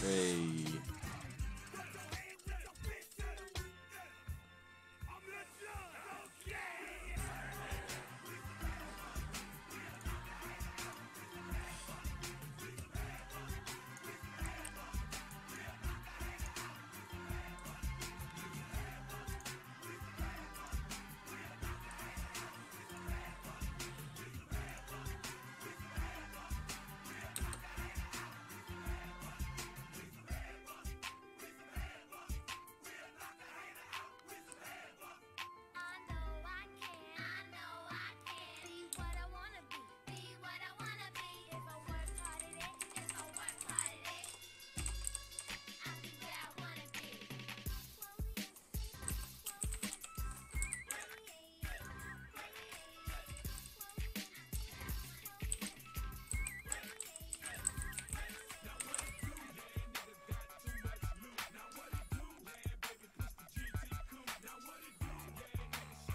Hey.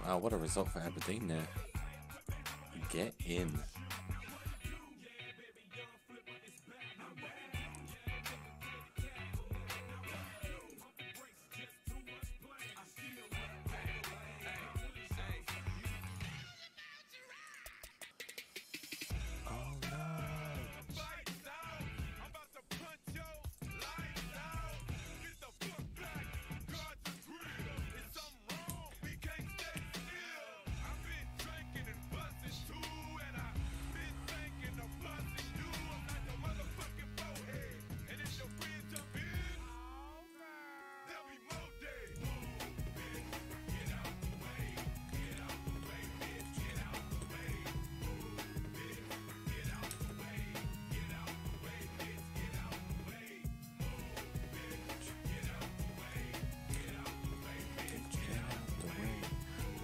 Wow, what a result for Aberdeen there. Get in.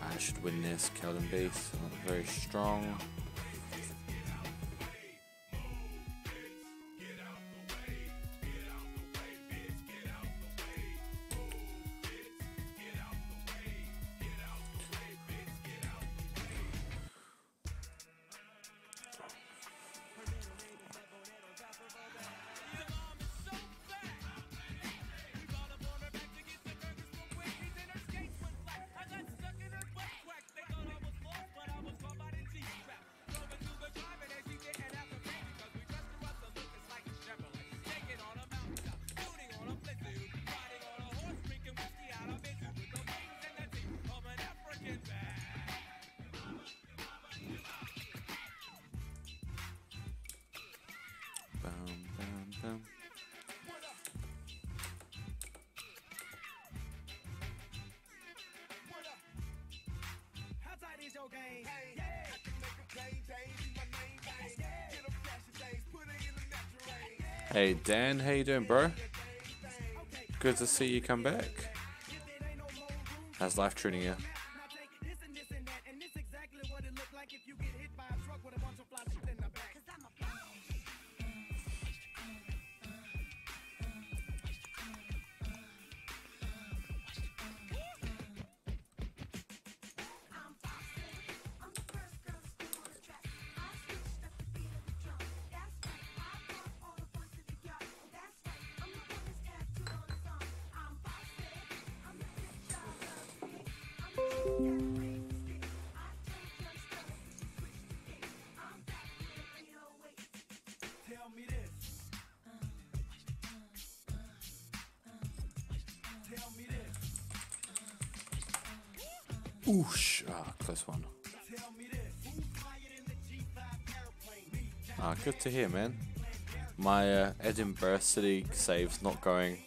I should win this. Kelvin Beast, not very strong. Hey Dan, how you doing, bro? Good to see you come back. How's life treating you? Oosh, close one. Good to hear, man. My Edinburgh City save's not going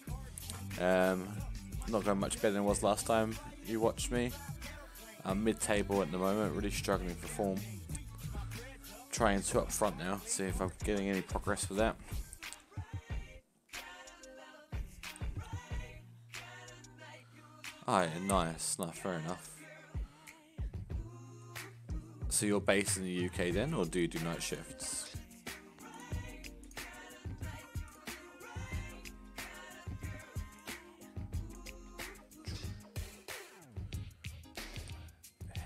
much better than it was last time you watched me. I'm mid-table at the moment, really struggling for form. Trying two up front now, see if I'm getting any progress with that. Alright, nice, fair enough. So you're based in the UK then, or do you do night shifts?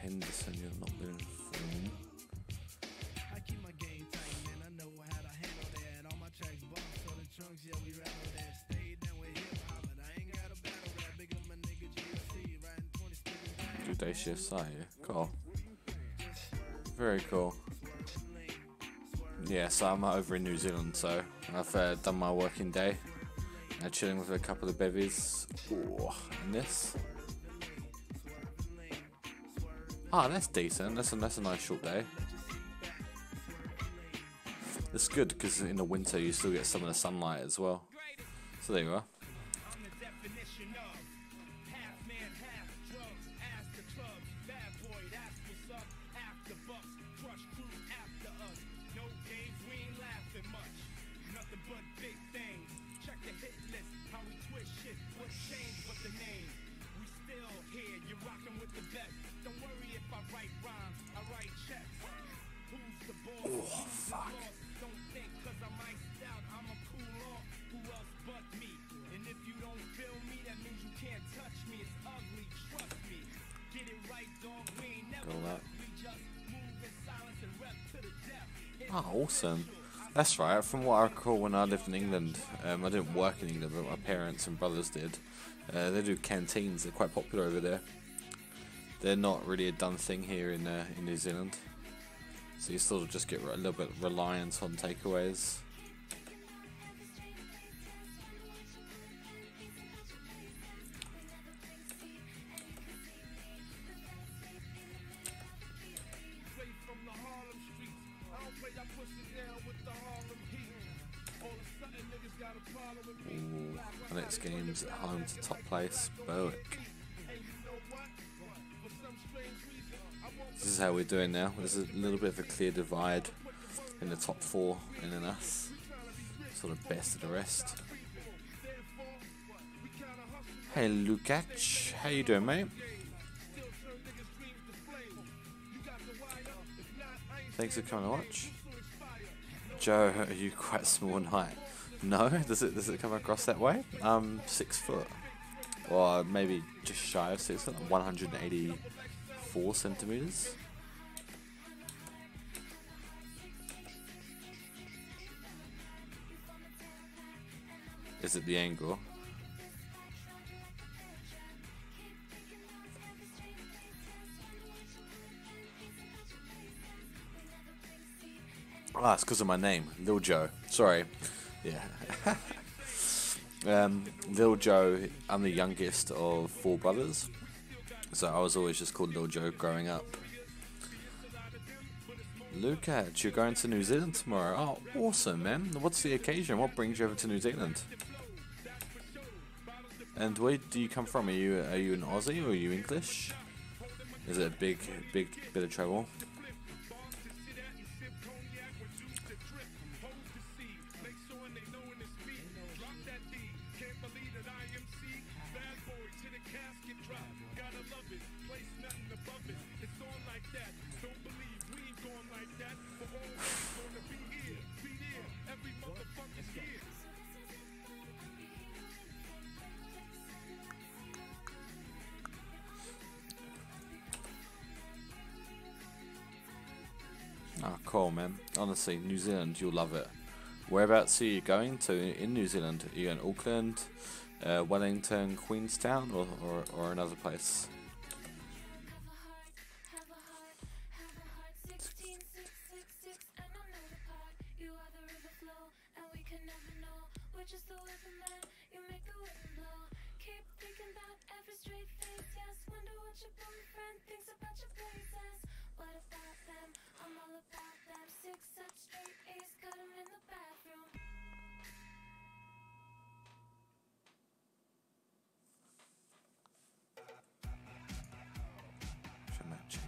Henderson, you're not been in form. I keep my game tight, man. I know how to handle that. All my tracks bump, so the trunks, yeah, we rattle that. day shifts, are you? Cool. Very cool. Yeah, so I'm over in New Zealand, so I've done my working day. Now chilling with a couple of bevies. Ooh, and this. Ah, that's decent. That's a nice short day. It's good because in the winter you still get some of the sunlight as well. So there you are. Oh, fuck. Oh, awesome. That's right. From what I recall when I lived in England, I didn't work in England, but my parents and brothers did. They do canteens. They're quite popular over there. They're not really a done thing here in New Zealand. So you sort of just get a little bit reliant on takeaways. Ooh, the next game's at home to top place, Berwick. This is how we're doing now. There's a little bit of a clear divide in the top four and then us. Sort of best of the rest. Hey Lukac, how you doing, mate? Thanks for coming to watch. Joe, are you quite small in height? No, does it come across that way? 6 foot, or maybe just shy of 6 foot, 184 centimeters. Is it the angle? Ah, it's because of my name, Lil Joe. Sorry. Yeah. Lil Joe, I'm the youngest of 4 brothers. So I was always just called Lil Joe growing up. Lukac, you're going to New Zealand tomorrow. Oh, awesome, man. What's the occasion? What brings you over to New Zealand? And where do you come from? Are you an Aussie or are you English? Is it a big bit of travel? Oh, cool, man. Honestly, New Zealand, you'll love it. Whereabouts are you going to in New Zealand? Are you in Auckland, Wellington, Queenstown, or another place? Should that change?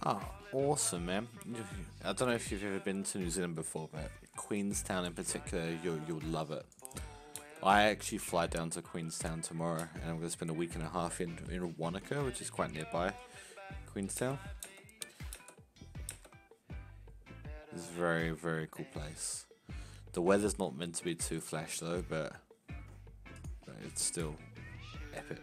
Oh, awesome, man. I don't know if you've ever been to New Zealand before, but Queenstown in particular, you'll love it. I actually fly down to Queenstown tomorrow, and I'm going to spend a week and a half in Wanaka, which is quite nearby Queenstown. It's a very, very cool place. The weather's not meant to be too flash though, but it's still Epic.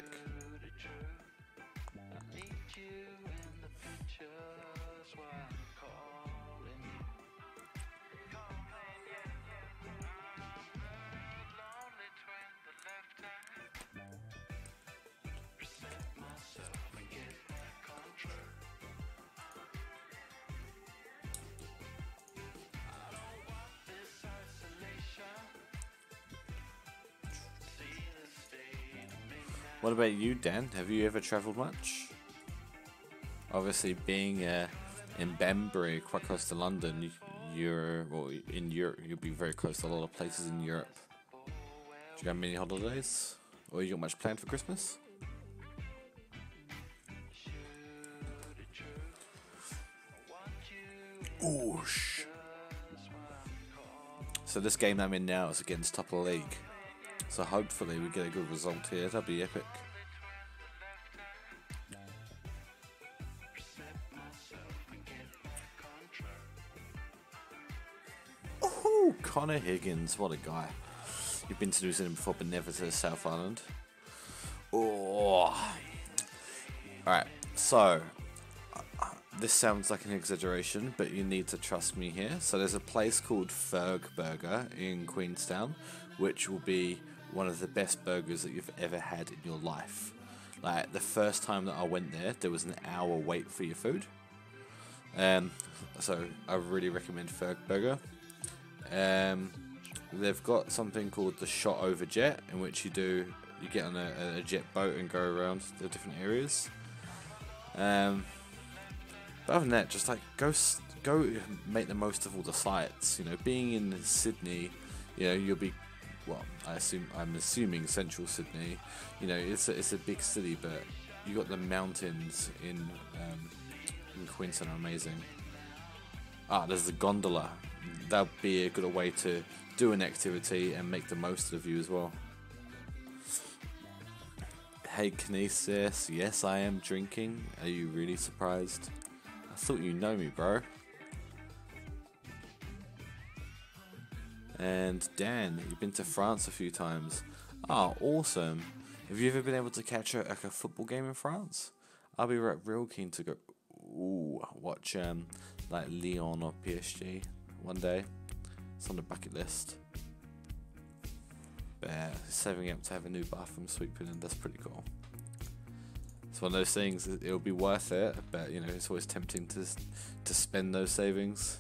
What about you, Dan? Have you ever travelled much? Obviously, being in Banbury, quite close to London, in Europe, you'll be very close to a lot of places in Europe. Do you have many holidays? Or you got much planned for Christmas? Oosh. So this game I'm in now is against top of the league. So hopefully we get a good result here. That'd be epic. Oh, Connor Higgins, what a guy. You've been to New Zealand before, but never to the South Island. Oh. Alright, so this sounds like an exaggeration, but you need to trust me here. So there's a place called Ferg Burger in Queenstown, which will be one of the best burgers that you've ever had in your life. Like, the first time that I went there was an hour wait for your food. So I really recommend Ferg Burger. They've got something called the Shot Over Jet, in which you get on a jet boat and go around the different areas. But other than that, just like go make the most of all the sights. You know, being in Sydney, you know, you'll be, well, I'm assuming central Sydney. You know, it's a big city, but you got the mountains in Queensland are amazing. There's the gondola. That'll be a good way to do an activity and make the most of the view as well. Hey KNISIS, yes I am drinking. Are you really surprised? I thought you know me, bro. And Dan, you've been to France a few times. Awesome. Have you ever been able to catch a football game in France? I'll be real keen to go watch like Lyon or PSG one day. It's on the bucket list. But saving up to have a new bathroom sweeping, and that's pretty cool. It's one of those things, it'll be worth it, but you know, it's always tempting to spend those savings.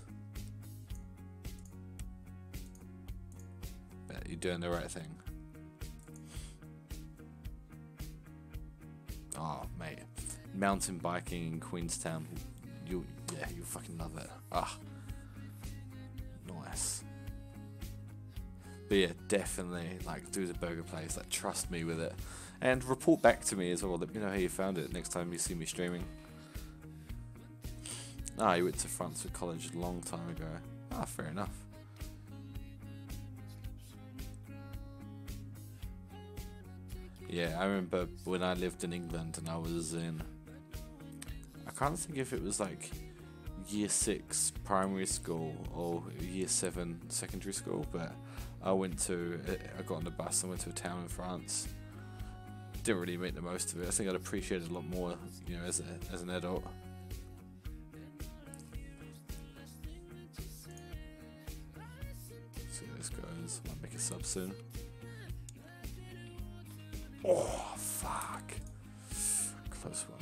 But you're doing the right thing. Oh mate, mountain biking in Queenstown, you'll fucking love it. Nice. But yeah, definitely, like, do the burger place, like, trust me with it. And report back to me as well, let me know how you found it next time you see me streaming. You went to France for college a long time ago. Fair enough. Yeah, I remember when I lived in England and I was in, I can't think if it was like year 6 primary school or year 7 secondary school, but I got on the bus and went to a town in France. Didn't really make the most of it. I think I'd appreciate it a lot more, you know, as an adult. See how this goes. Might make a sub soon. Oh fuck! Close one.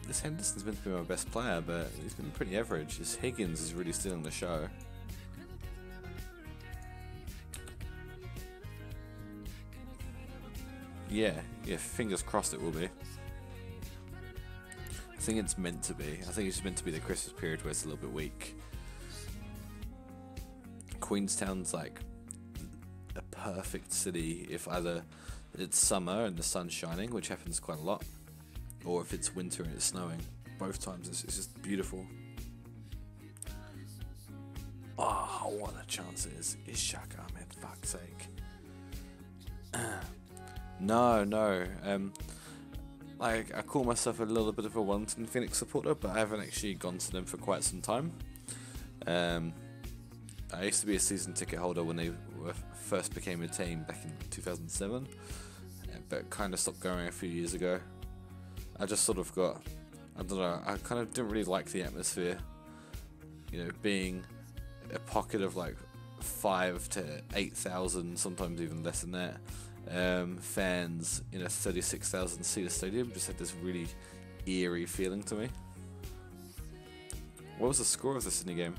This Henderson's meant to be my best player, but he's been pretty average. This Higgins is really stealing the show. Yeah, fingers crossed it will be. I think it's meant to be. I think it's meant to be the Christmas period where it's a little bit weak. Queenstown's like a perfect city if either it's summer and the sun's shining, which happens quite a lot, or if it's winter and it's snowing. Both times it's just beautiful. What a chance it is. It's Shaka, man, fuck's sake. No, no. Like, I call myself a little bit of a Wellington Phoenix supporter, but I haven't actually gone to them for quite some time. I used to be a season ticket holder when they first became a team back in 2007, but kind of stopped going a few years ago. I just sort of got, I don't know, I kind of didn't really like the atmosphere, you know, being a pocket of like 5 to 8,000, sometimes even less than that, fans in a 36,000 seater stadium just had this really eerie feeling to me. What was the score of the Sydney game?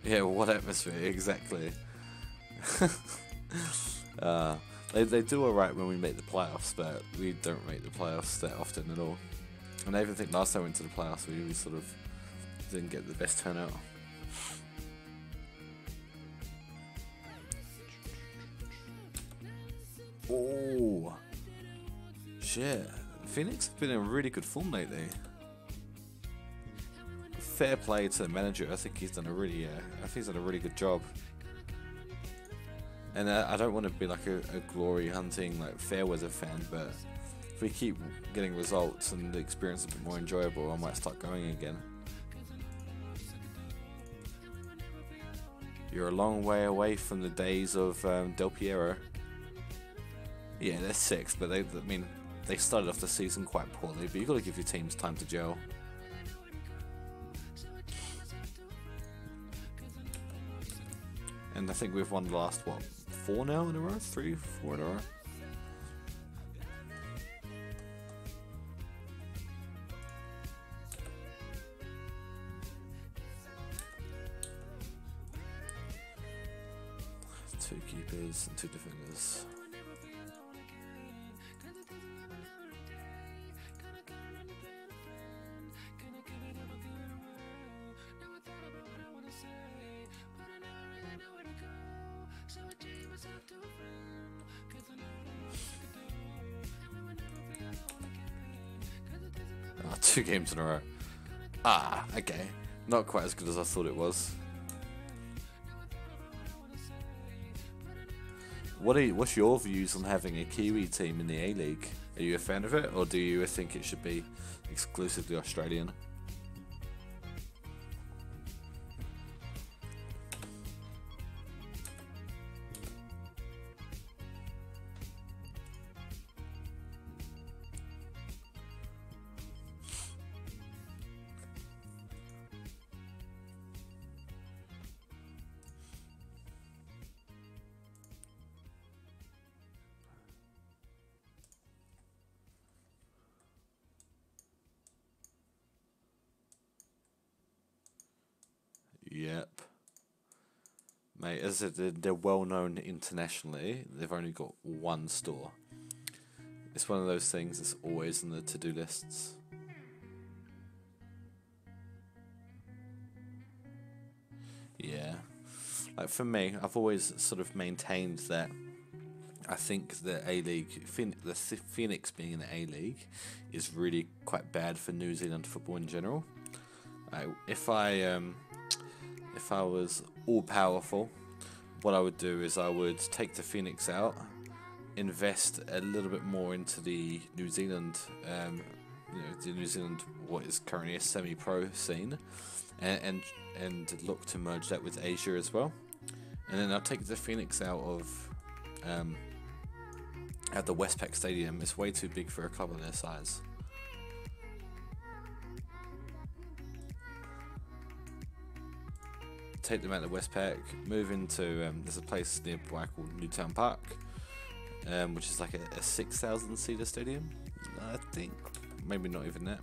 Yeah, what atmosphere, exactly. They do alright when we make the playoffs, but we don't make the playoffs that often at all. And I even think last time we went to the playoffs, we sort of didn't get the best turnout. Oh, shit. Phoenix have been in really good form lately. Fair play to the manager. I think he's done a really, good job. And I don't want to be like a glory hunting like fair weather fan, but if we keep getting results and the experience a bit more enjoyable, I might start going again. You're a long way away from the days of Del Piero. Yeah, they're 6th, but they started off the season quite poorly. But you've got to give your teams time to gel. And I think we've won the last, what, 4 now in a row? 3, 4 in a row? Two keepers and 2 defenders. Oh, 2 games in a row. Ah, okay. Not quite as good as I thought it was. What's your views on having a Kiwi team in the A-League? Are you a fan of it, or do you think it should be exclusively Australian? Yep. Mate, as I said, they're well known internationally. They've only got 1 store. It's one of those things that's always on the to-do lists. Yeah. Like for me, I've always sort of maintained that I think the A-League, the Phoenix being in the A-League, is really quite bad for New Zealand football in general. If I was all powerful, what I would do is I would take the Phoenix out, invest a little bit more into the New Zealand, what is currently a semi-pro scene, and look to merge that with Asia as well, and then I'll take the Phoenix out of at the Westpac Stadium. It's way too big for a club of their size. Take them out of Westpac, move into there's a place nearby called Newtown Park, which is like a 6,000 seater stadium, I think, maybe not even that,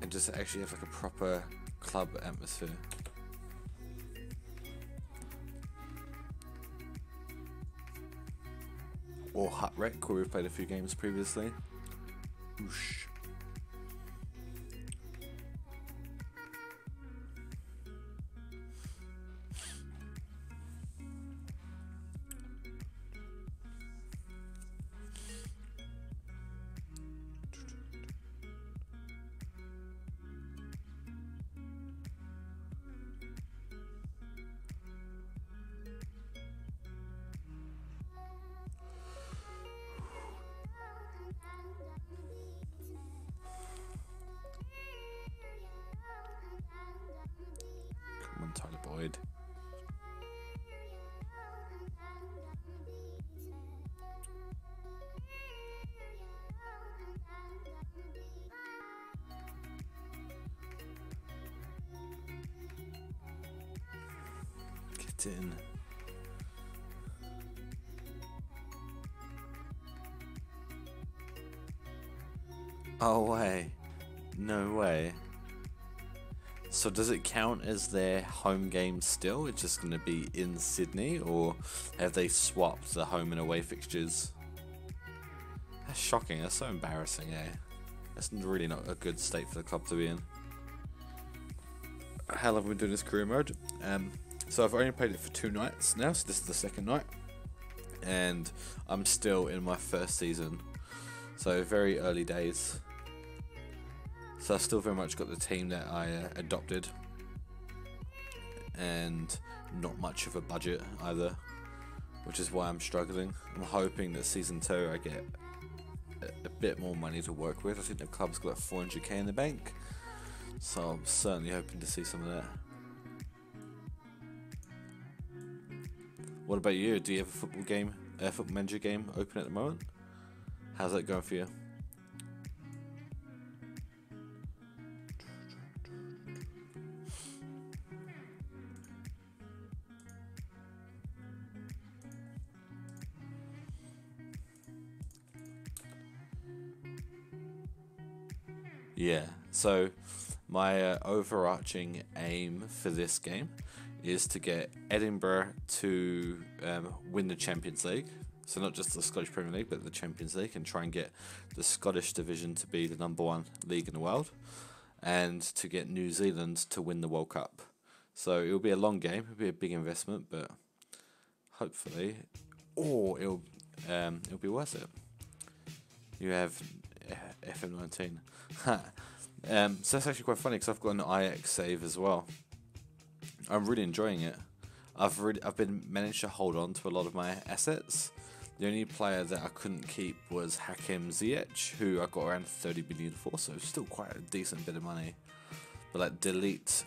and just actually have like a proper club atmosphere. Or Hut Rec, where we've played a few games previously. Whoosh. void. Get in. Oh way. No way. So does it count as their home game still? It's just going to be in Sydney, or have they swapped the home and away fixtures? That's shocking. That's so embarrassing, eh? That's really not a good state for the club to be in. How long have we been doing this career mode? So I've only played it for 2 nights now, so this is the second night. And I'm still in my first season. So very early days. So I've still very much got the team that I adopted. And not much of a budget either, which is why I'm struggling. I'm hoping that season 2 I get a bit more money to work with. I think the club's got 400k in the bank, so I'm certainly hoping to see some of that. What about you? Do you have a football manager game open at the moment? How's that going for you? Yeah, so my overarching aim for this game is to get Edinburgh to win the Champions League. So not just the Scottish Premier League, but the Champions League, and try and get the Scottish division to be the #1 league in the world, and to get New Zealand to win the World Cup. So it'll be a long game, it'll be a big investment, but hopefully, it'll be worth it. You have FM19. So that's actually quite funny because I've got an IX save as well. I'm really enjoying it. I've been managed to hold on to a lot of my assets. The only player that I couldn't keep was Hakim Ziyech, who I got around 30 billion for, so still quite a decent bit of money. But like Delete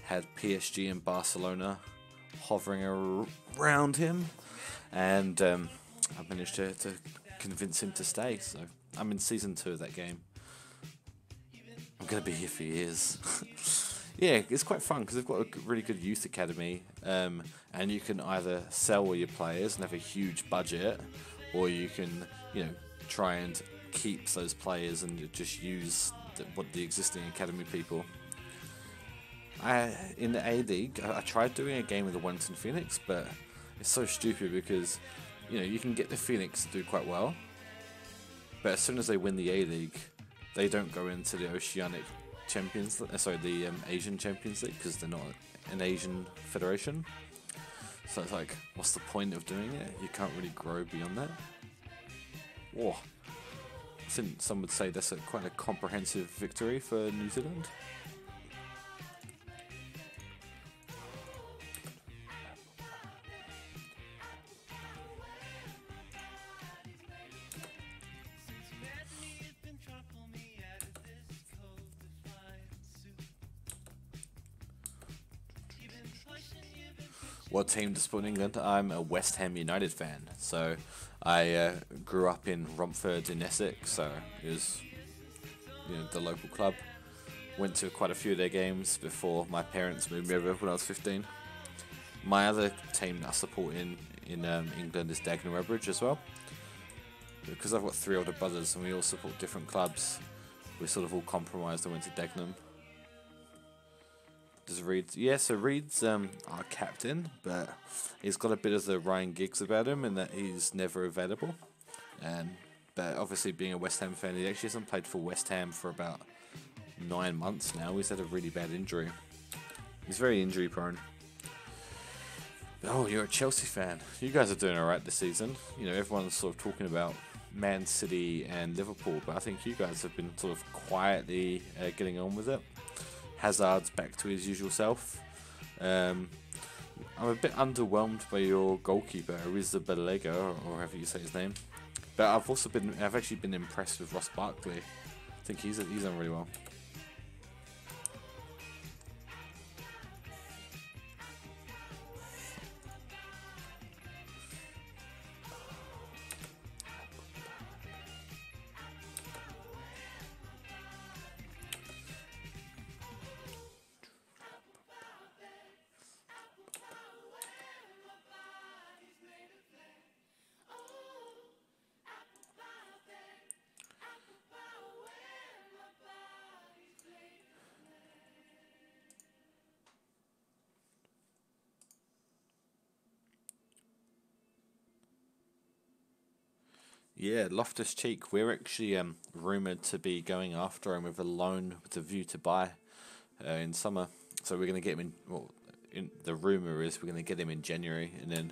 had PSG and Barcelona hovering around him, and I managed to convince him to stay. So I'm in season 2 of that game. I'm gonna be here for years. Yeah, it's quite fun because they've got a really good youth academy, and you can either sell all your players and have a huge budget, or you can, try and keep those players and just use the existing academy people. In the A League, I tried doing a game with the Wellington Phoenix, but it's so stupid because, you can get the Phoenix to do quite well, but as soon as they win the A League, they don't go into the Oceanic Champions, the Asian Champions League, because they're not an Asian federation. So it's like, what's the point of doing it? You can't really grow beyond that. Whoa. I think some would say that's quite a comprehensive victory for New Zealand. What team to support in England? I'm a West Ham United fan. So I grew up in Romford in Essex, so it was the local club. Went to quite a few of their games before my parents moved me over when I was 15. My other team that I support in England is Dagenham Redbridge as well. Because I've got 3 older brothers and we all support different clubs, we sort of all compromised and went to Dagenham. Does Reed? Yeah, so Reed's our captain, but he's got a bit of the Ryan Giggs about him in that he's never available. But obviously being a West Ham fan, he actually hasn't played for West Ham for about 9 months now. He's had a really bad injury. He's very injury prone. Oh, you're a Chelsea fan. You guys are doing alright this season. Everyone's sort of talking about Man City and Liverpool, but I think you guys have been sort of quietly getting on with it. Hazard's back to his usual self. I'm a bit underwhelmed by your goalkeeper, Arrizabalaga, or however you say his name. But I've actually been impressed with Ross Barkley. I think he's done really well. Yeah, Loftus-Cheek. We're actually rumoured to be going after him with a loan with a view to buy in summer. So we're going to get him in. Well, the rumour is we're going to get him in January and then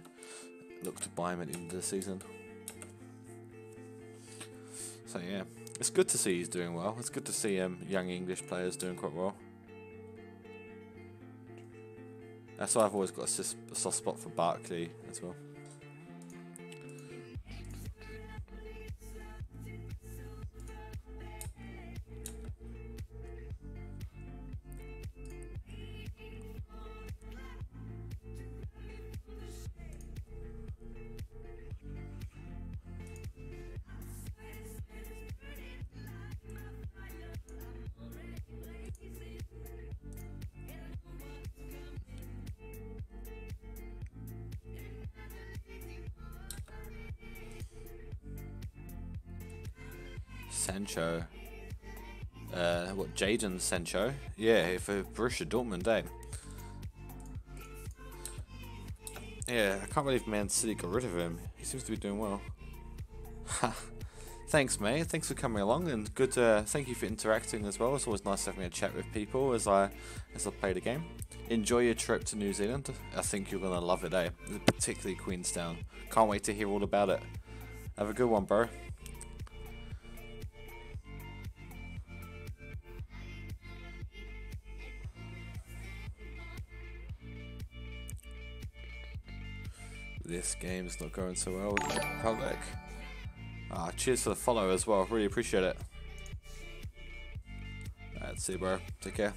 look to buy him at the end of the season. So yeah, it's good to see he's doing well. It's good to see young English players doing quite well. That's why I've always got a soft spot for Barkley as well. Sancho. What, Jadon Sancho? Yeah, for Borussia Dortmund, eh? Yeah, I can't believe Man City got rid of him. He seems to be doing well. Thanks, mate. Thanks for coming along, and good. Thank you for interacting as well. It's always nice having a chat with people as I play the game. Enjoy your trip to New Zealand. I think you're gonna love it, eh? Particularly Queenstown. Can't wait to hear all about it. Have a good one, bro. This game's not going so well with the public. Cheers for the follow as well. Really appreciate it. Alright, see you, bro. Take care.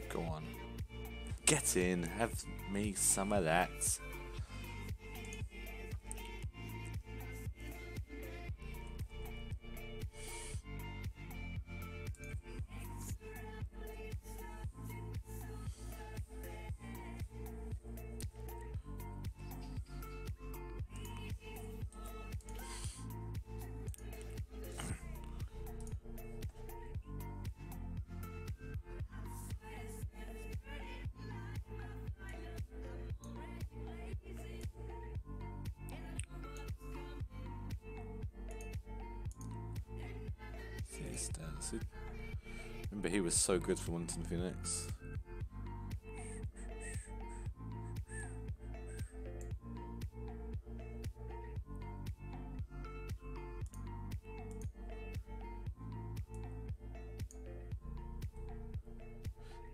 Go on. Get in. Have me some of that. Remember, he was so good for Wellington Phoenix.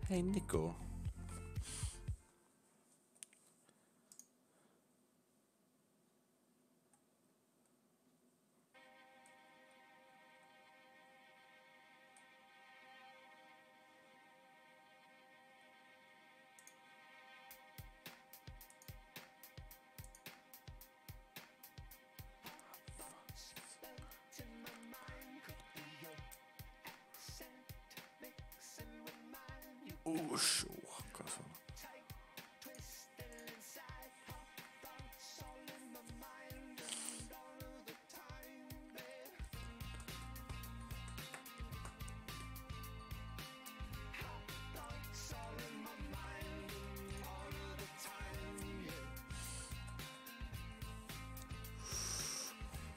Hey, Nico. Oh, sure.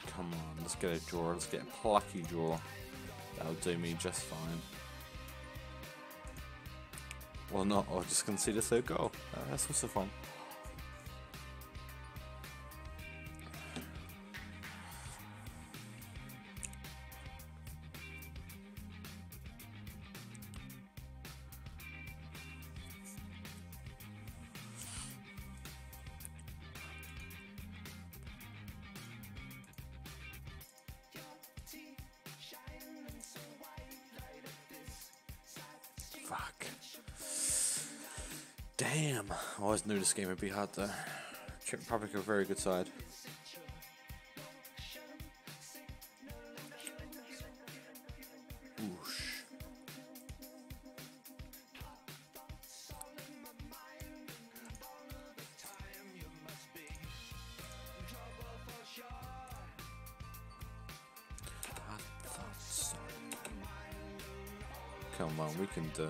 Come on, let's get a draw. Let's get a plucky draw. That'll do me just fine. Well, not, or just concede a third goal. That's also fun. Fuck. Damn. I always knew this game would be hard though. Czech Republic are a very good side. Whoosh. Come on, we can do it.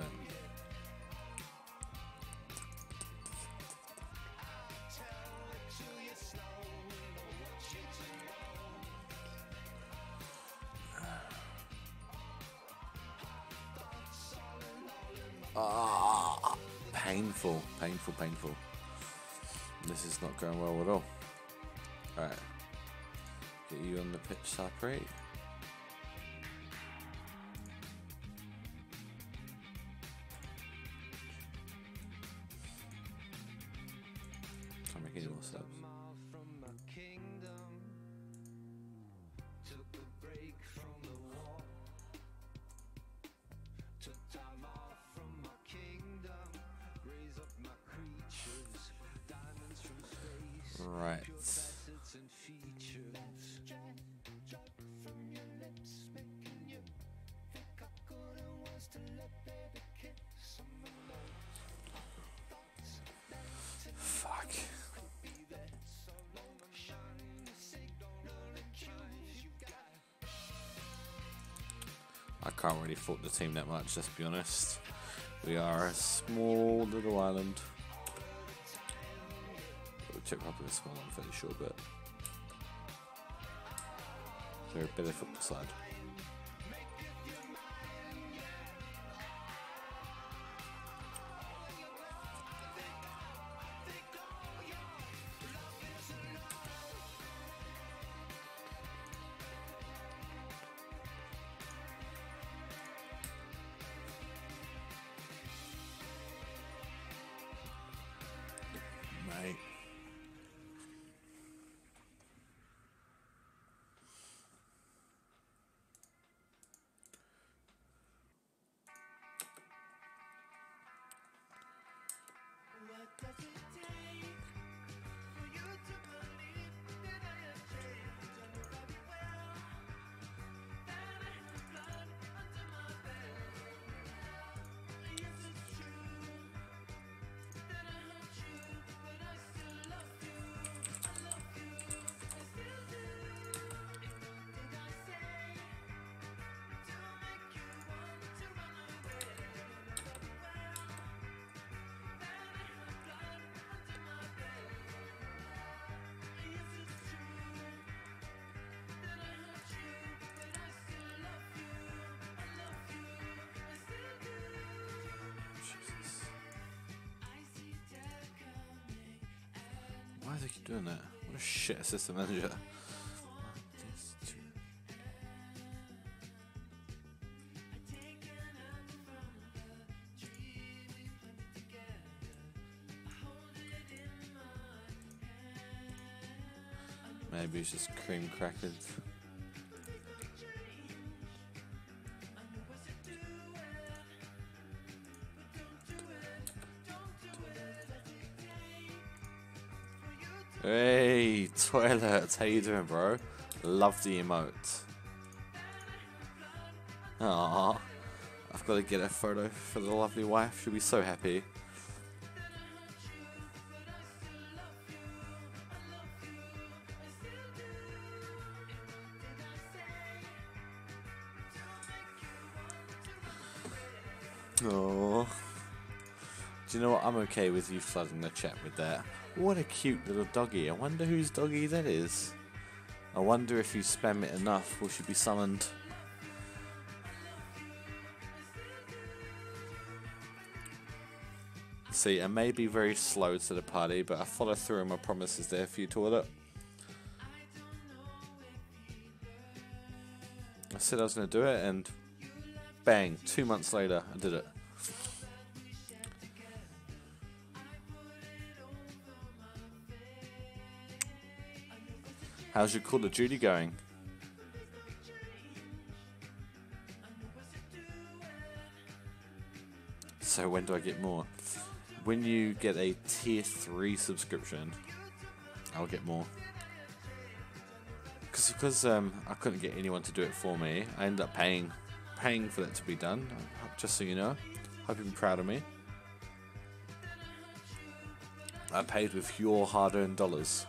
Ah, painful, painful, painful. This is not going well at all. Alright. Get you on the pitch separate. Can't make any more subs. Right. Fuck. I can't really fault the team that much, let's be honest. We are a small little island. Czech Republic is small, I'm fairly sure, but they're a better football side. Mate. Why do they keep doing that? What a shit assistant manager. Maybe it's just cream crackers. Hey, Toilet, how you doing, bro? Love the emote. Aww, I've got to get a photo for the lovely wife. She'll be so happy. Aww. Do you know what? I'm okay with you flooding the chat with that. What a cute little doggy. I wonder whose doggy that is. I wonder if you spam it enough, will she be summoned? See, I may be very slow to the party, but I follow through on my promises there for you, Toilet. I said I was going to do it, and bang, 2 months later, I did it. How's your Call of Duty going? So when do I get more? When you get a tier 3 subscription, I'll get more. Because I couldn't get anyone to do it for me, I ended up paying for that to be done. Just so you know, hope you're proud of me. I paid with your hard-earned dollars.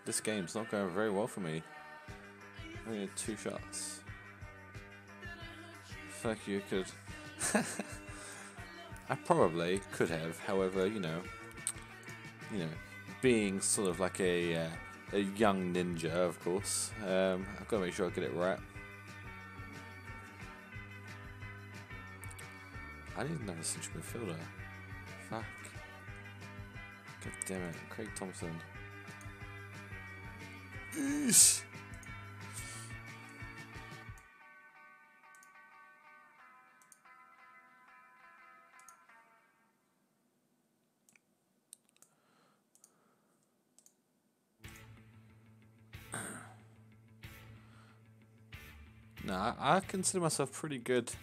This game's not going very well for me. I only had 2 shots. Fuck you could. I probably could have, however, you know, being sort of like a young ninja, of course, I've got to make sure I get it right. I need another central midfielder. Fuck. God damn it, Craig Thompson. Eesh. No, I consider myself pretty good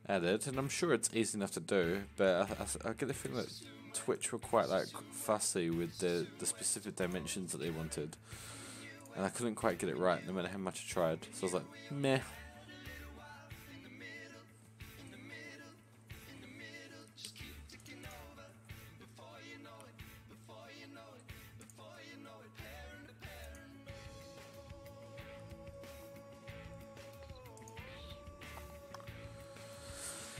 at it, and I'm sure it's easy enough to do, but I get the feeling that Twitch were quite like fussy with the specific dimensions that they wanted, and I couldn't quite get it right no matter how much I tried, so I was like, meh.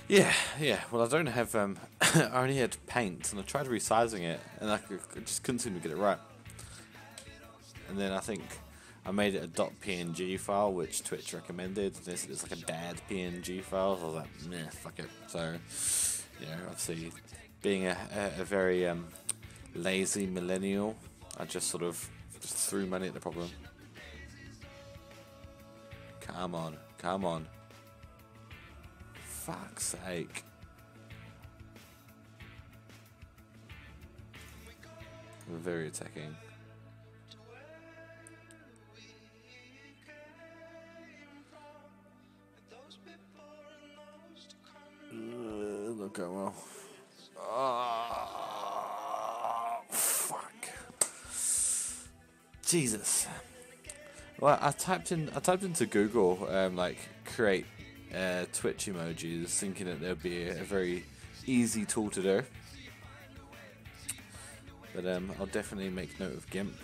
Yeah. Well, I don't have. I only had paint, and I tried resizing it, and I just couldn't seem to get it right. And then I think I made it a .png file, which Twitch recommended. They said it's like a bad PNG file. So I was like, meh, fuck it. So, obviously, being a very lazy millennial, I just sort of threw money at the problem. Come on. Fuck's sake. We're very attacking. Not going well. Oh, fuck. Jesus. Well, I typed into Google like create Twitch emojis, thinking that there'd be a very easy tool to do. But I'll definitely make note of GIMP.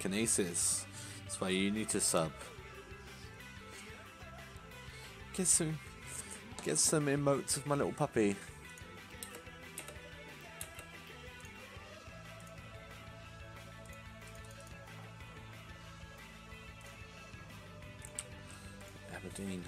KNISIS. That's why you need to sub. Get some emotes of my little puppy. Aberdeen.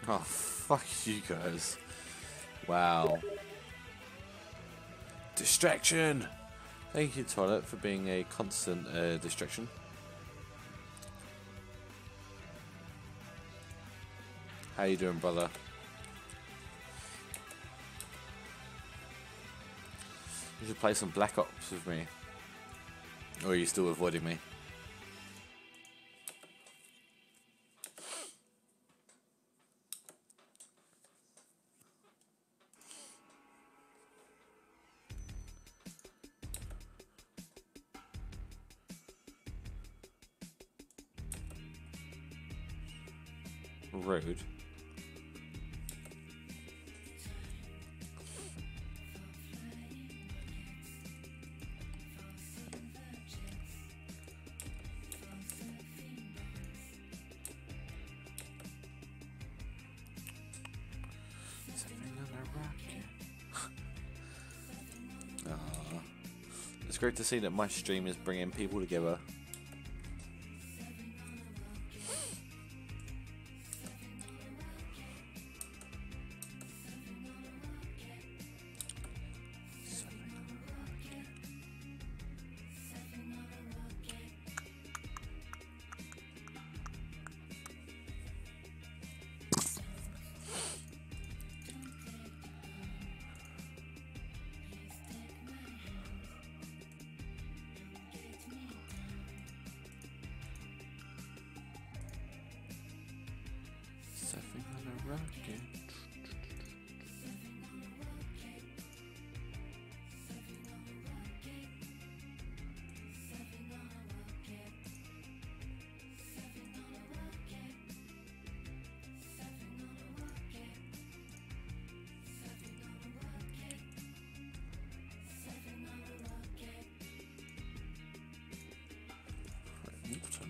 Oh, fuck you guys. Wow. Distraction! Thank you, Toilet, for being a constant distraction. How you doing, brother? You should play some Black Ops with me. Or are you still avoiding me? Rude. It's great to see that my stream is bringing people together.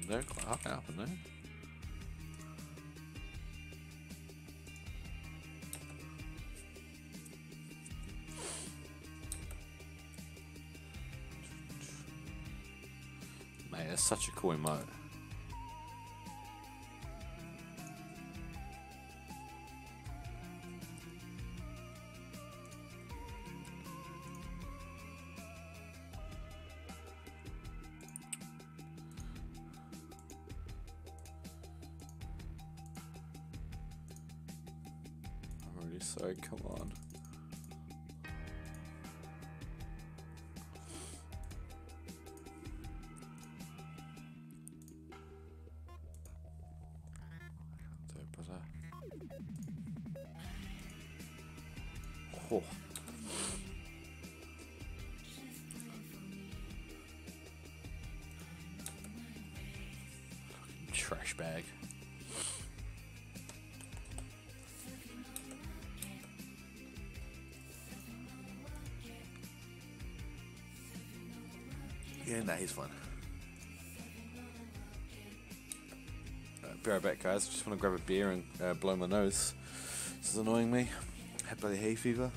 They're quite high up in there. Mate, it's such a cool emote. So come on. Oh. Trash bag. Yeah, nah, he's fun. Be right back, guys. Just want to grab a beer and blow my nose. This is annoying me. Had bloody hay fever.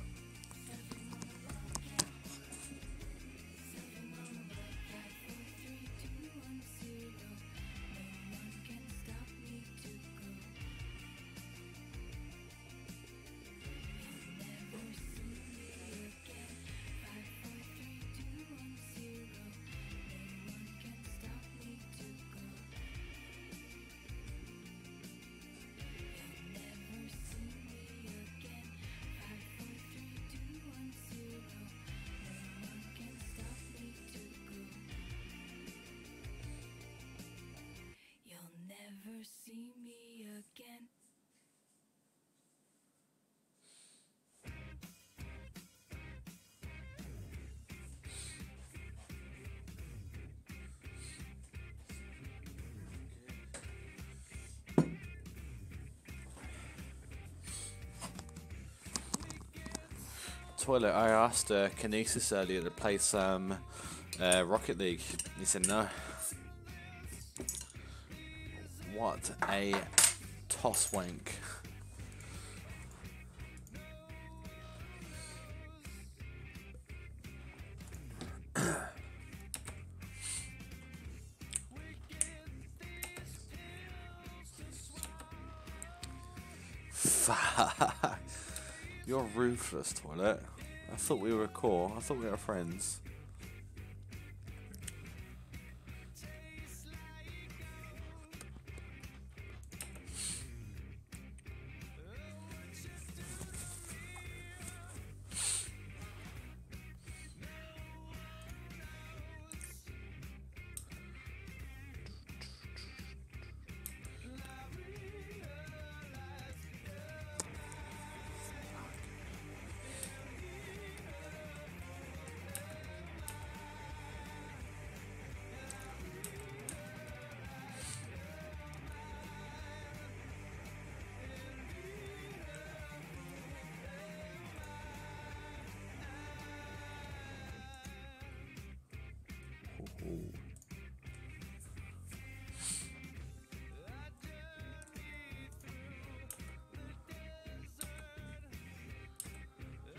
Toilet, I asked KNISIS earlier to play some Rocket League. He said no. What a toss wank. Fuck. You're ruthless, Toilet. I thought we were cool. I thought we were friends.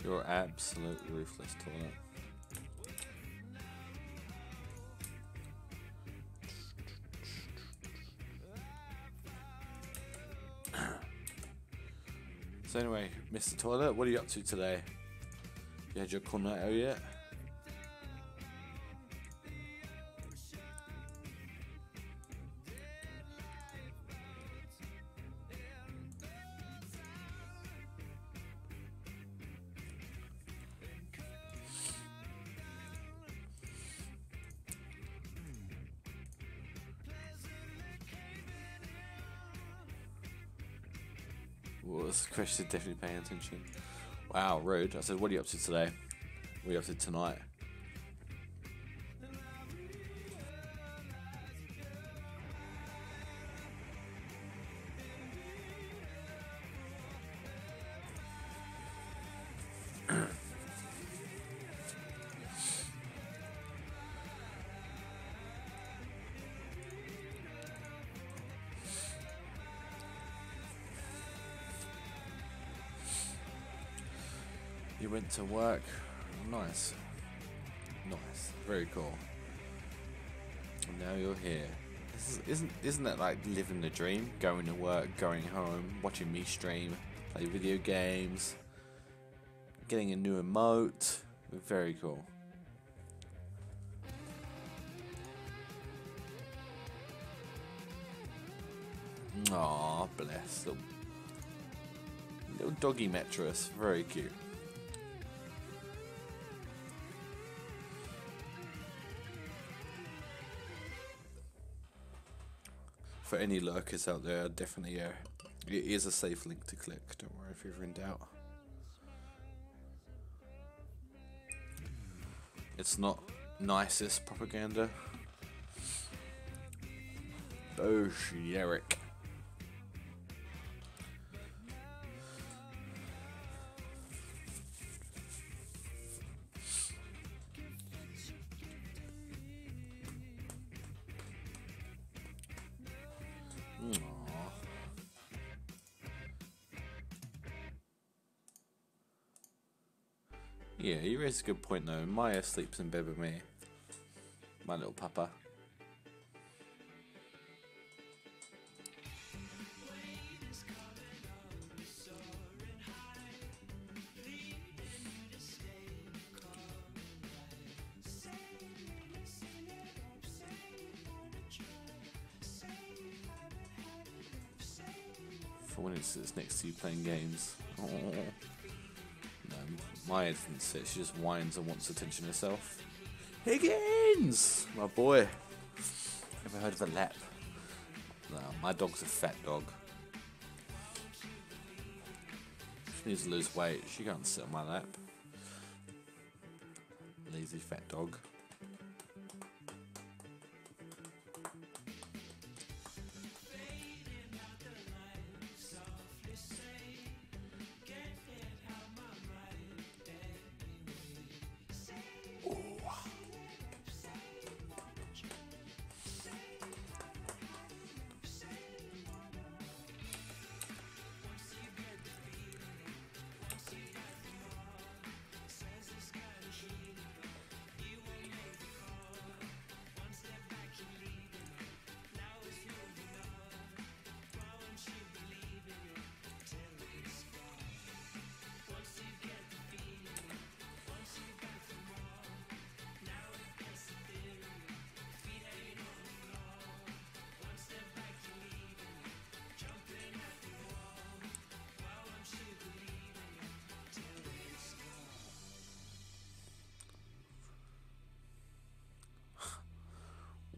You're absolutely ruthless, toilet. So anyway, Mr. Toilet, what are you up to today? You had your cornetto yet? Well, this question, definitely paying attention. Wow, rude. I said, what are you up to today? What are you up to tonight? You went to work. Nice. Nice. Very cool. And now you're here. Isn't that like living the dream? Going to work, going home, watching me stream, play video games, getting a new emote. Very cool. Aw, bless. Little doggy mattress. Very cute. For any lurkers out there, definitely, it is a safe link to click. Don't worry if you're ever in doubt. It's not KNISIS propaganda. Bolshevik. Yeah, you raised a good point though. Maya sleeps in bed with me. My little papa. For when it sits next to you playing games. Aww. No, Maya doesn't sit, she just whines and wants attention herself. Higgins! My boy. Ever heard of a lap? No, my dog's a fat dog. She needs to lose weight, she can't sit on my lap. Lazy fat dog.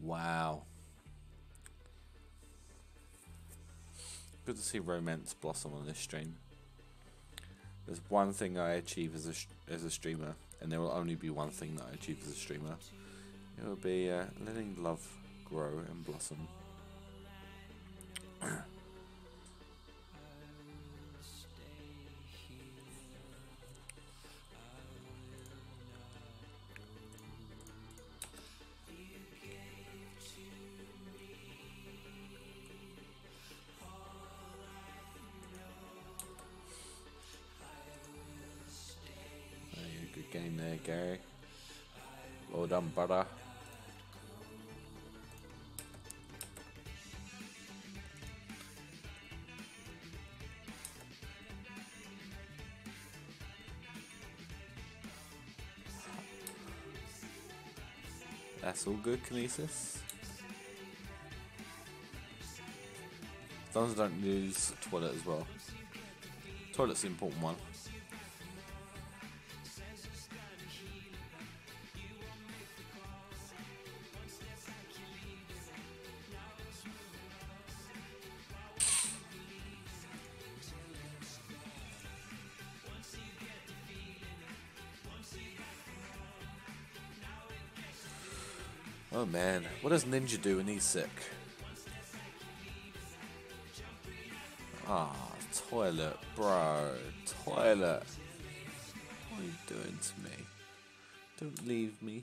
Wow. Good to see romance blossom on this stream. There's one thing I achieve as a streamer, and there will only be one thing that I achieve as a streamer. It will be letting love grow and blossom. Good game there, Gary. Well done, brother. That's all good, KNISIS. As long as I don't lose toilet as well. Toilet's the important one. Oh man, what does Ninja do when he's sick? Ah, toilet, bro. Toilet. What are you doing to me? Don't leave me.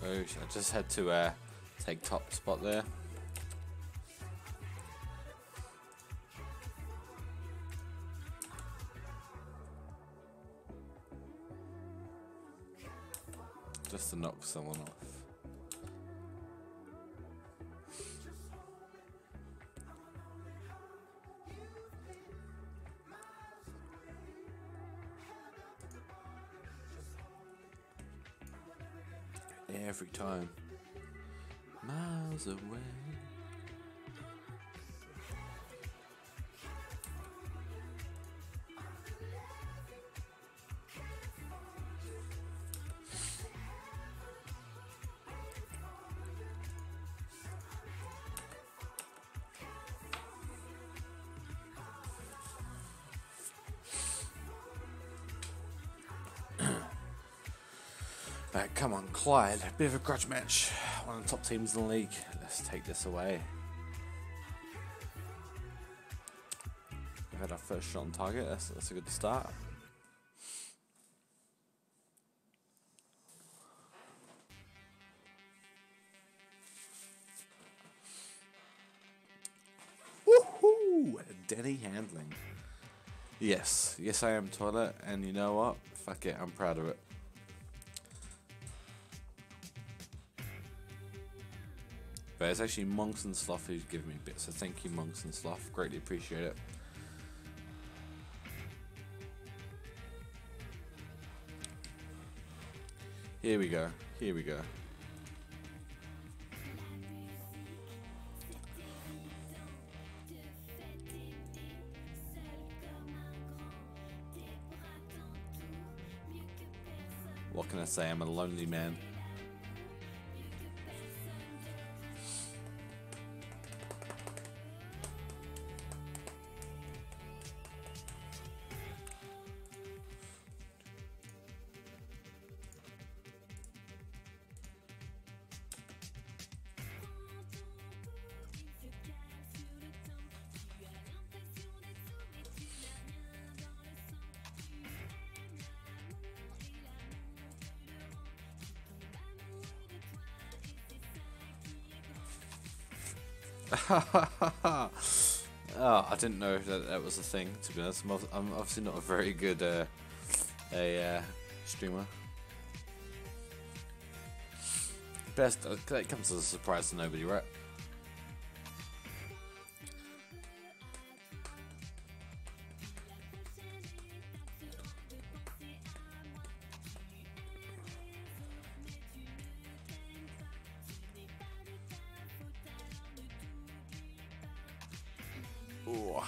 Oh, I just had to take top spot there. Just to knock someone off. Every time. Miles away. Right, come on, Clyde. A bit of a grudge match. One of the top teams in the league. Let's take this away. We've had our first shot on target. That's a good start. Woohoo! Denny handling. Yes, I am toilet, and you know what? Fuck it, I'm proud of it. But it's actually Monks and Sloth who's giving me bits, so thank you, Monks and Sloth. Greatly appreciate it. Here we go. Here we go. What can I say? I'm a lonely man. Oh, I didn't know that that was a thing, to be honest. I'm obviously not a very good streamer. Best, that comes as a surprise to nobody, right? Ooh.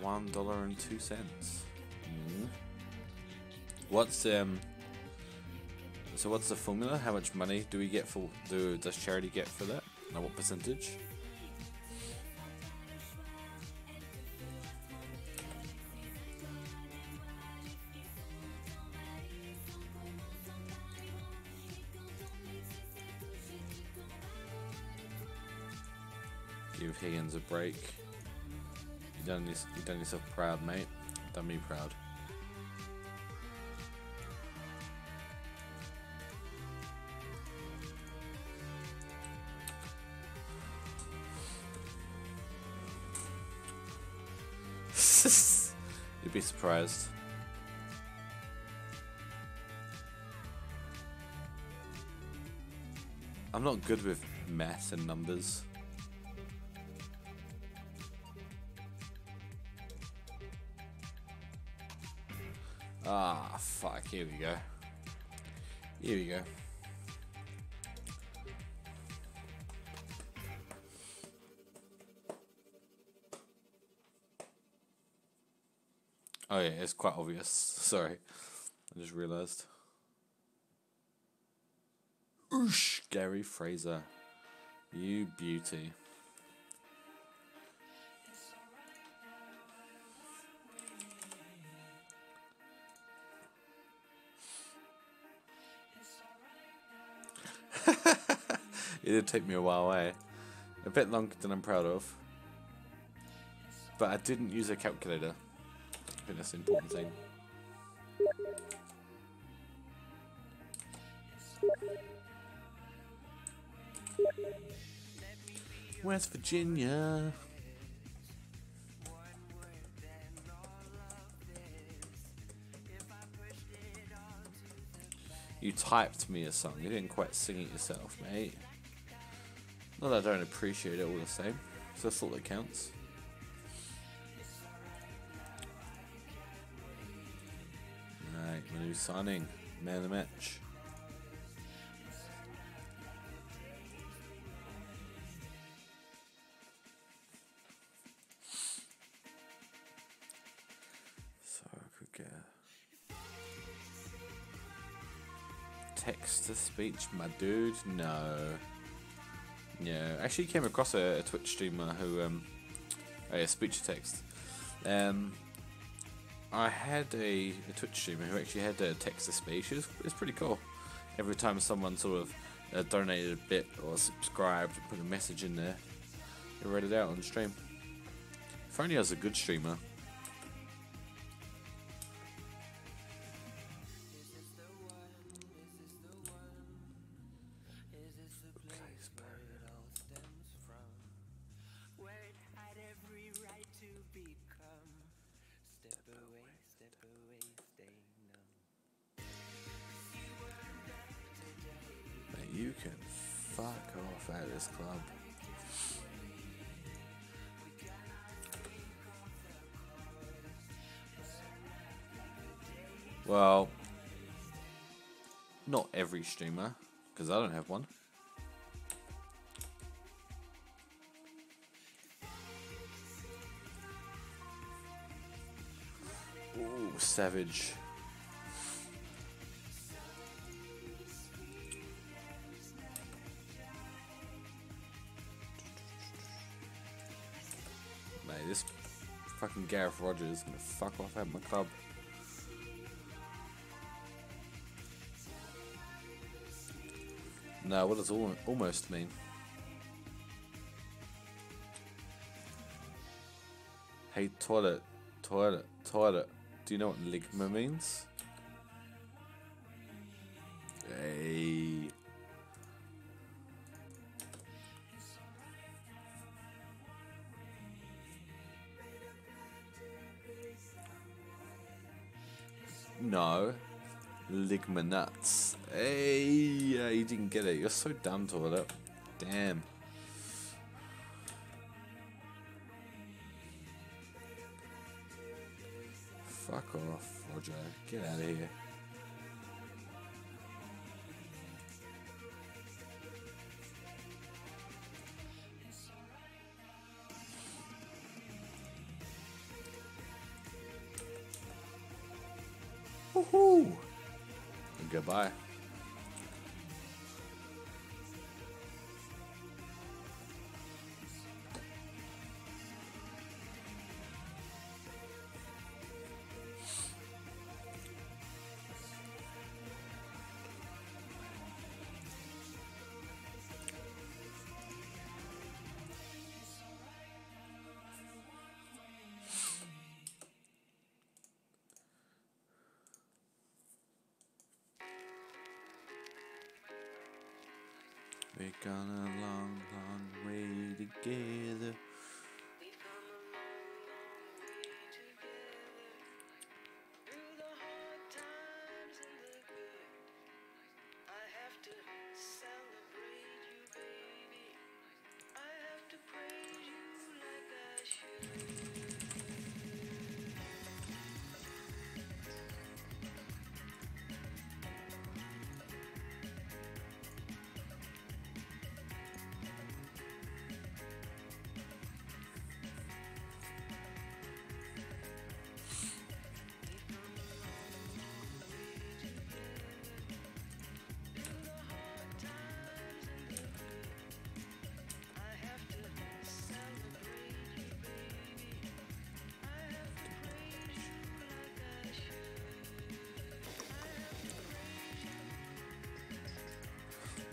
$1.02. What's So what's the formula? How much money do we get for? Does charity get for that? And what percentage? Give Higgins a break. You done yourself proud, mate. Done me proud. You'd be surprised. I'm not good with math and numbers. Ah, fuck, here we go. Here we go. Oh yeah, it's quite obvious. Sorry. I just realised. Oosh, Gary Fraser. You beauty. It did take me a while, eh? A bit longer than I'm proud of. But I didn't use a calculator. I think that's the important thing. West Virginia. You typed me a song. You didn't quite sing it yourself, mate. Not that I don't appreciate it all the same. So that's all that counts. Right, my new signing. Man of the match. So I could get text to speech, my dude. No. Yeah, I actually came across a Twitch streamer who, oh yeah, speech to text. I had a Twitch streamer who actually had a text to speech. It's pretty cool. Every time someone sort of donated a bit or subscribed, put a message in there, he read it out on stream. If only I was a good streamer. You can fuck off at this club. Well, not every streamer, because I don't have one. Ooh, savage. Mate, this fucking Gareth Rogers is gonna fuck off at my club. No, what does almost mean? Hey, toilet, toilet, toilet. Do you know what ligma means? Hey. No. Ligma nuts. Hey, you didn't get it. You're so dumb, toilet. Damn. Fuck off, Roger. Get out of here. Woohoo! Goodbye. We've gone a long, long way together.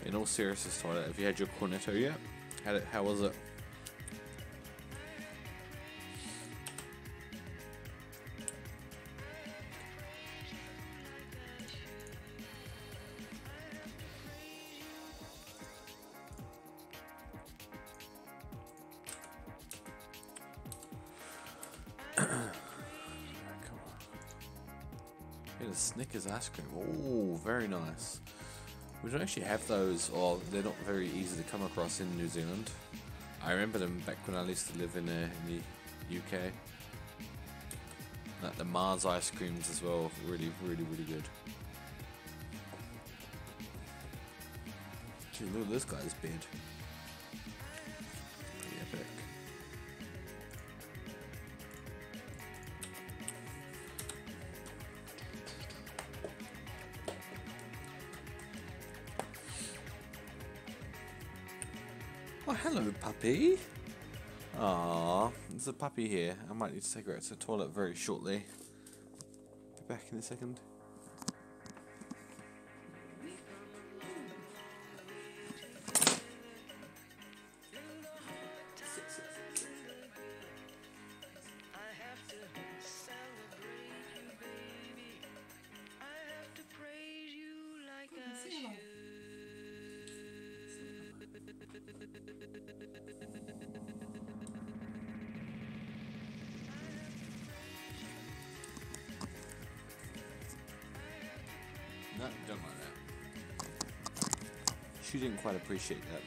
In all seriousness, Toilet, have you had your cornetto yet? How was it? Get a Snickers ice cream. Oh, very nice. We don't actually have those, or they're not very easy to come across in New Zealand. I remember them back when I used to live in the UK. Like the Mars ice creams as well, really, really, really good. Gee, look at this guy's bed. Pretty epic. Oh, hello, puppy. Aww, there's a puppy here. I might need to take her out to the toilet very shortly. Be back in a second. No, don't mind that. She didn't quite appreciate that.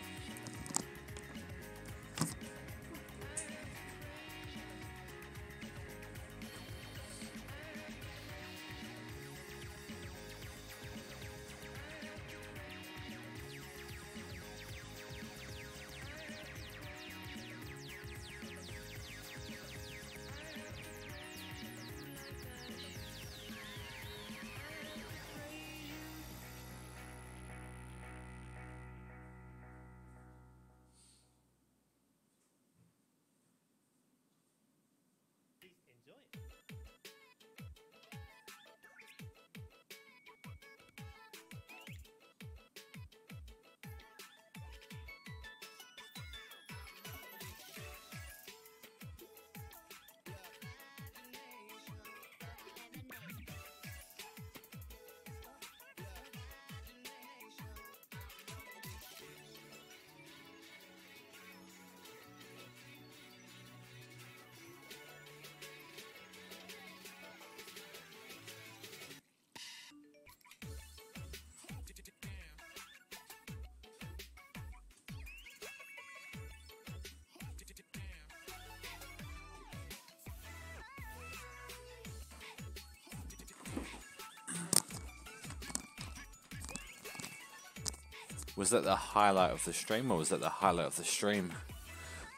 Was that the highlight of the stream, or was that the highlight of the stream?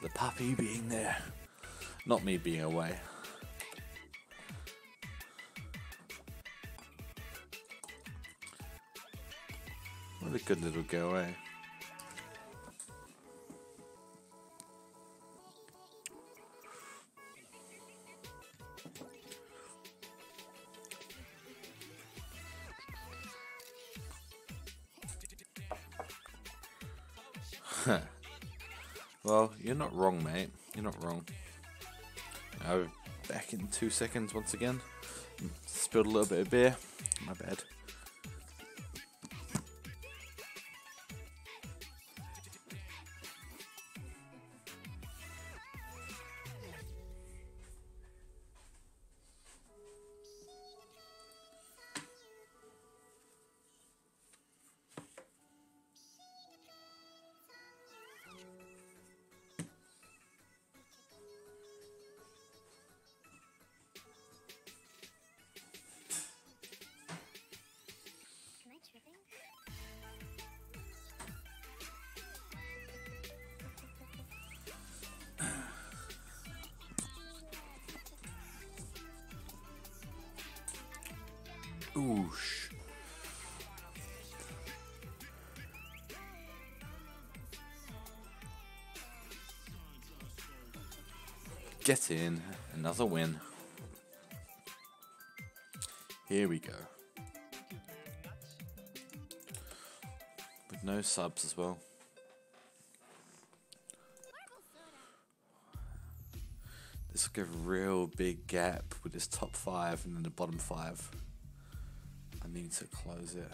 The puppy being there, not me being away. What a good little girl, eh? Well, you're not wrong, mate. You're not wrong. I'll be back in 2 seconds once again. Spilled a little bit of beer. My bad. Oosh. Get in, another win. Here we go. With no subs as well. This will give a real big gap with this top 5 and then the bottom 5. I need to close it.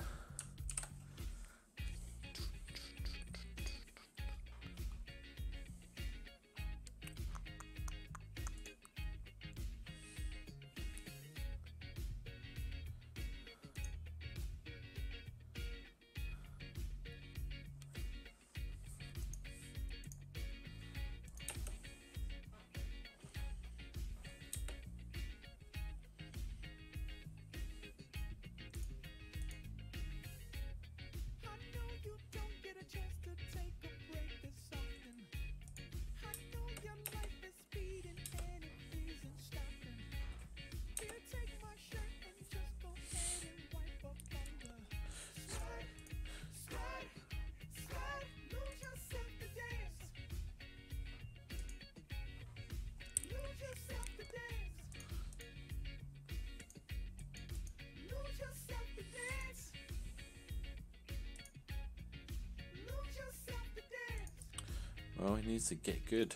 Well, he needs to get good.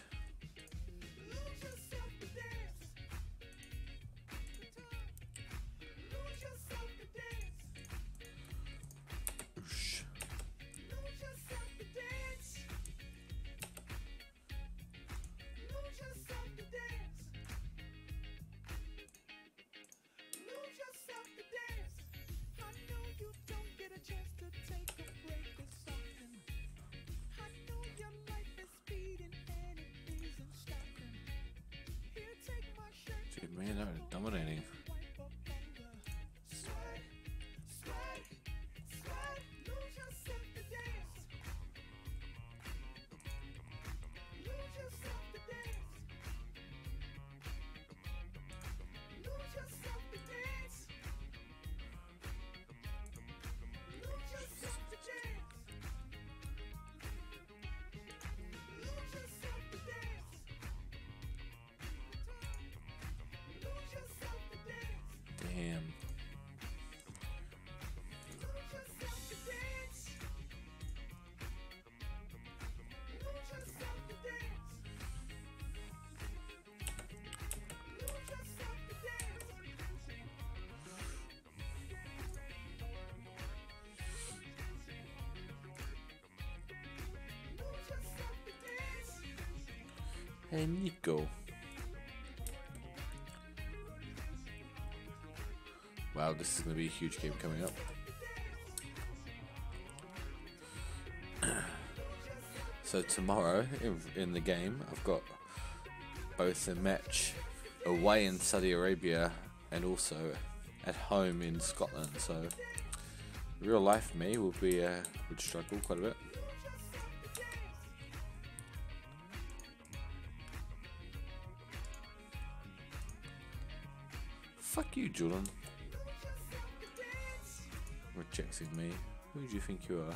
Oosh. dominating. Damn. Hey, Nico. Wow, this is going to be a huge game coming up. So tomorrow in the game, I've got both a match away in Saudi Arabia and also at home in Scotland. So real life me would struggle quite a bit. Fuck you, Julian. Rejecting me. Who do you think you are?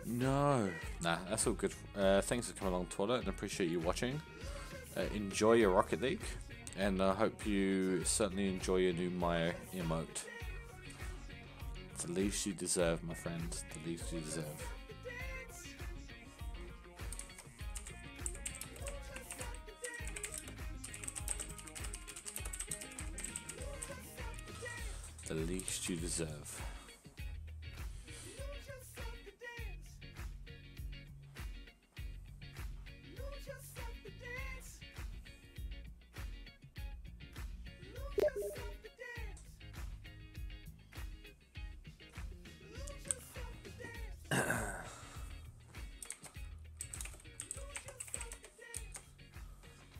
No. Nah, that's all good. Thanks for coming along, Toilet, and appreciate you watching. Enjoy your Rocket League, and I hope you certainly enjoy your new Maya emote. It's the least you deserve, my friend. The least you deserve. The least you deserve.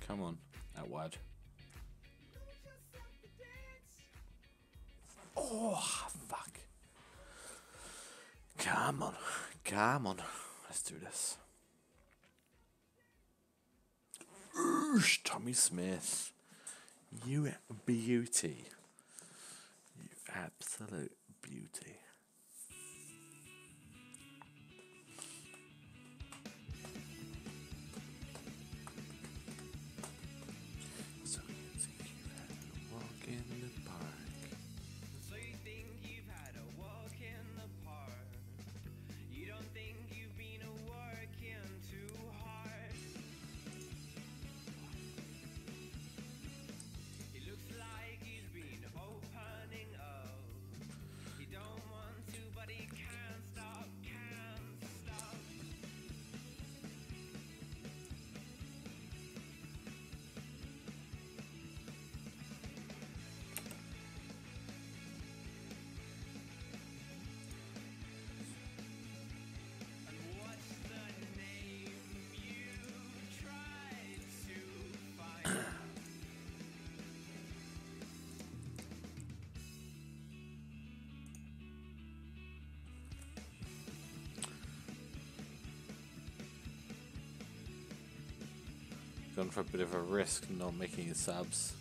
Come on, out wide. Oh, fuck. Come on, come on. Let's do this. Oosh, Tommy Smith. You beauty. You absolute beauty. So you think you've had a walk in the park? So you think you've had a walk in the park? You don't think you've been working too hard? It looks like he's been opening up. He don't want Gone for a bit of a risk, not making his subs.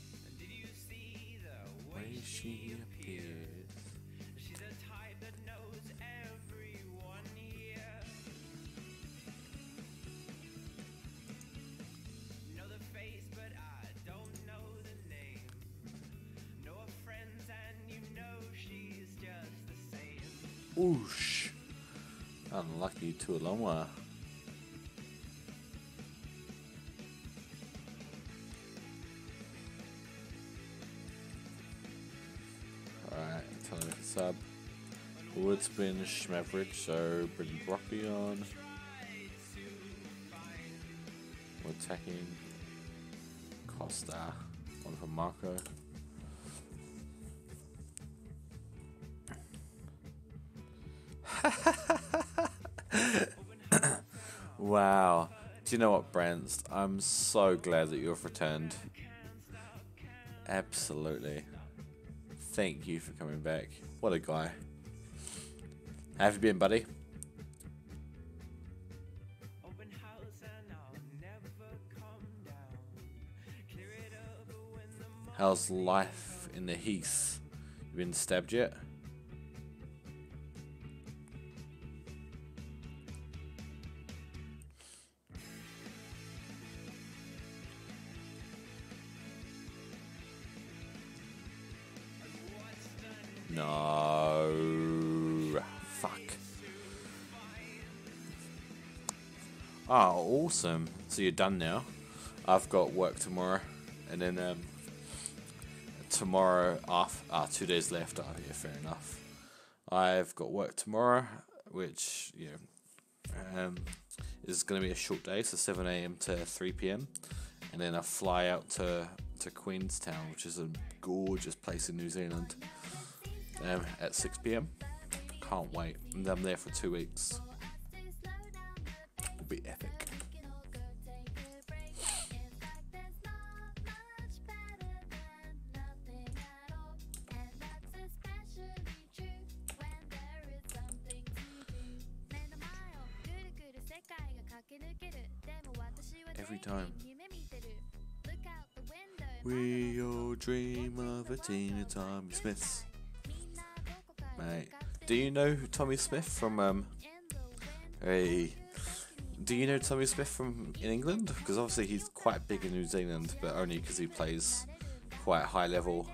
Way she appears. Oosh. Unlucky to a long while. Alright, tell him to sub. Woodspin, Schmavridge, so bring Broccoli on. We're attacking Costa. One from Marco. Wow. Do you know what, Brent? I'm so glad that you've returned. Absolutely. Thank you for coming back. What a guy. How have you been, buddy? How's life in the Heath? You been stabbed yet? No. Fuck. Oh, awesome. So you're done now. I've got work tomorrow. And then tomorrow off. 2 days left. Oh, yeah, fair enough. I've got work tomorrow, which, is going to be a short day. So 7 a.m. to 3 p.m. And then I fly out to Queenstown, which is a gorgeous place in New Zealand. At 6 p.m. Can't wait. And I'm there for 2 weeks. It'll be epic. Every time. We all dream of a team of Tommy Smiths. Mate, do you know Tommy Smith from do you know Tommy Smith from in England? Because obviously he's quite big in New Zealand, but only because he plays quite high level.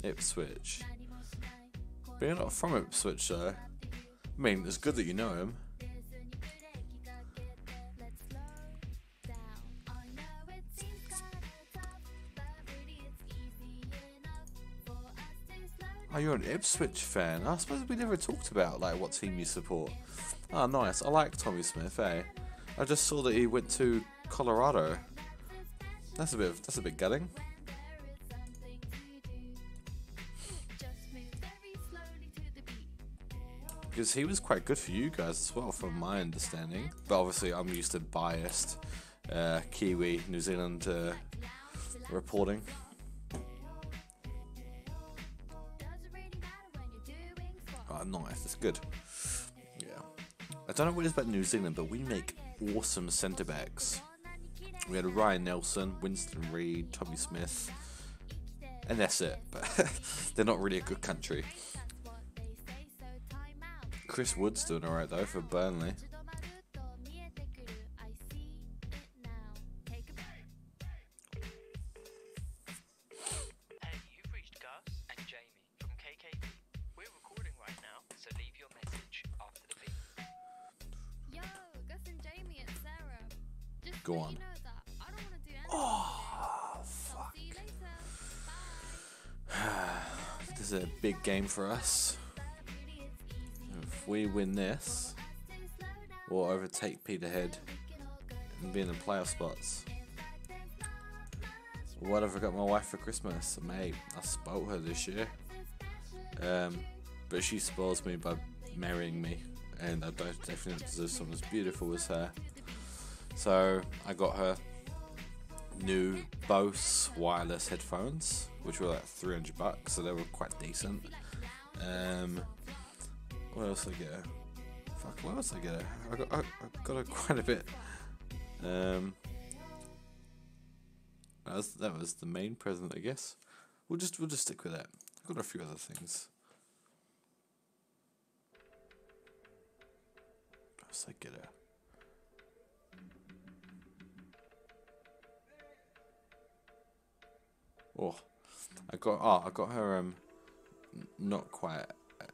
Ipswich. But you're not from Ipswich, though. I mean, it's good that you know him. Oh, you're an Ipswich fan. I suppose we never talked about like what team you support. Oh, nice. I like Tommy Smith, eh? I just saw that he went to Colorado. That's a bit gutting. Because he was quite good for you guys as well, from my understanding. But obviously, I'm used to biased Kiwi, New Zealand reporting. Oh, nice, that's good. Yeah. I don't know what it is about New Zealand, but we make awesome centre backs. We had Ryan Nelson, Winston Reid, Tommy Smith, and that's it. But they're not really a good country. Chris Wood's doing alright though for Burnley. Go on. Oh, fuck. This is a big game for us. If we win this, we'll overtake Peterhead and be in the playoff spots. What have I got my wife for Christmas? Mate, I spoiled her this year. But she spoils me by marrying me, and I don't definitely deserve someone as beautiful as her. So I got her new Bose wireless headphones, which were like $300, so they were quite decent. What else did I get her? Fuck, what else did I get? I got quite a bit. That was the main present, I guess. We'll just stick with that. I got a few other things. What else did I get her? Oh, I got her not quite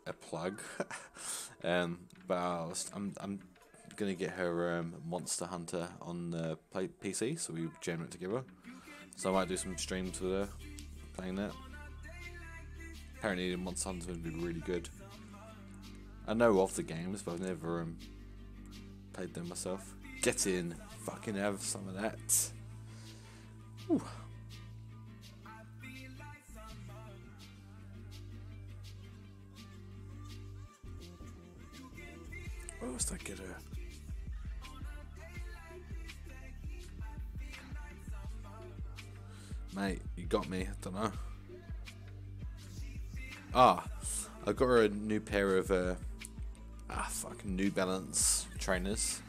a plug, but I'm gonna get her Monster Hunter on the PC, so we jam it together. So I might do some streams with her playing that. Apparently, Monster Hunter would be really good. I know of the games, but I've never played them myself. Get in, fucking have some of that. Ooh. What else did I get her? Mate, you got me. I don't know. I got her a new pair of New Balance trainers.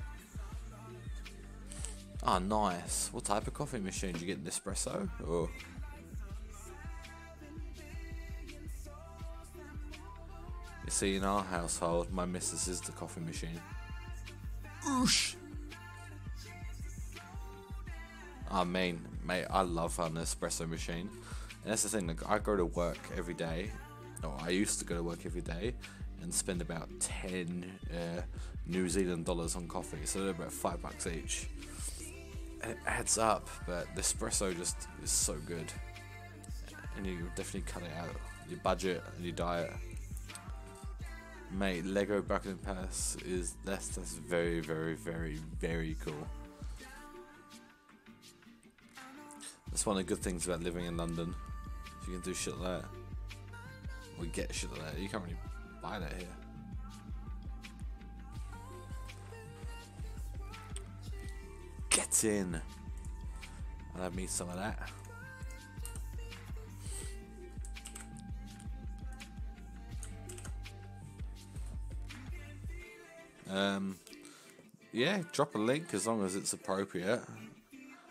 Nice. What type of coffee machine? Do you get an espresso or? You see, in our household, my missus is the coffee machine. Oosh. Mate, I love an espresso machine. And that's the thing, like, I go to work every day, or I used to go to work every day, and spend about 10 New Zealand dollars on coffee, so they're about $5 each. And it adds up, but the espresso just is so good. And you definitely cut it out, your budget and your diet. Mate, Lego Buckingham Palace that's very, very, very, very cool. That's one of the good things about living in London. You can do shit like that. Or get shit like that. You can't really buy that here. Get in. I'll have me some of that. Yeah, drop a link as long as it's appropriate.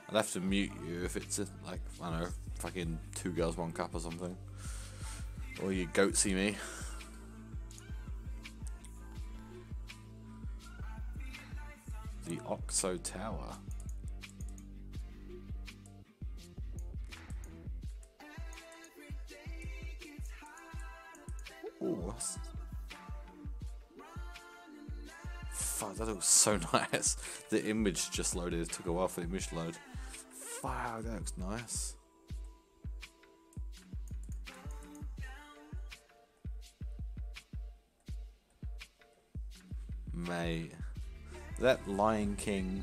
I'd have to mute you if it's like, I don't know, fucking 2 girls 1 cup or something. Or you goatsy me. The Oxo Tower. Ooh, fuck, that looks so nice. The image just loaded. It took a while for the image to load. Wow, that looks nice. Mate, that Lion King,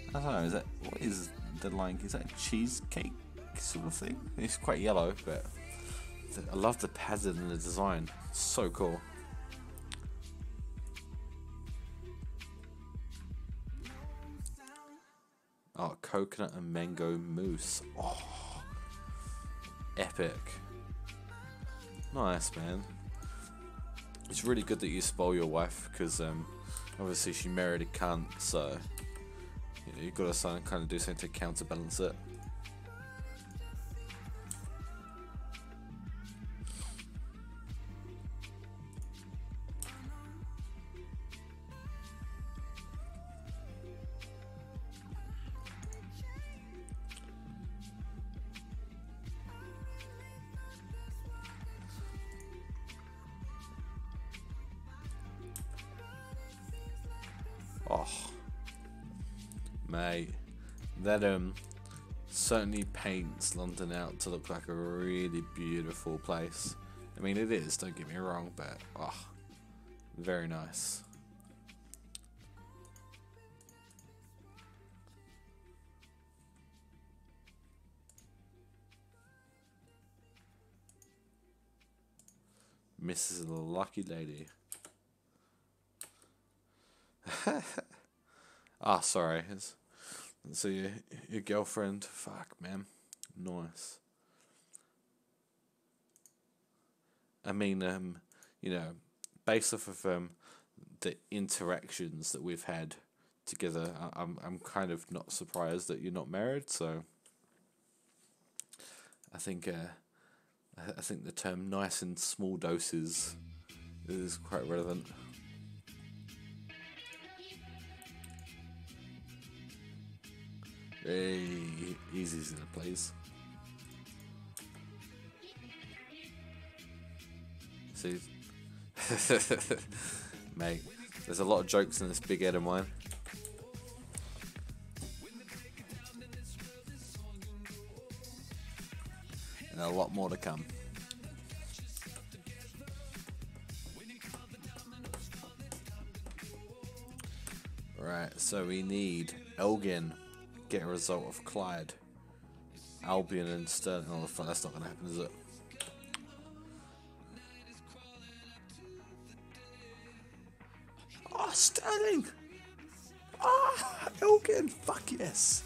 I don't know, what is the Lion King? Is that a cheesecake sort of thing? It's quite yellow, but I love the pattern and the design. It's so cool. Oh, coconut and mango mousse. Oh, epic. Nice, man. It's really good that you spoil your wife, because obviously she married a cunt, so you've got to kind of do something to counterbalance it. Oh, mate, that certainly paints London out to look like a really beautiful place. I mean, it is, don't get me wrong, but very nice. Mrs. Lucky Lady. Sorry. So your girlfriend. Fuck, man. Nice. I mean, you know, based off of the interactions that we've had together, I'm kind of not surprised that you're not married. So I think the term "nice in small doses" is quite relevant. Hey, easy's in the place. See, mate, there's a lot of jokes in this big head of mine. And a lot more to come. Right, so we need Elgin, get a result of Clyde, Albion and Sterling. Oh, that's not going to happen, is it? Oh, Sterling! Ah, Elgin! Fuck yes!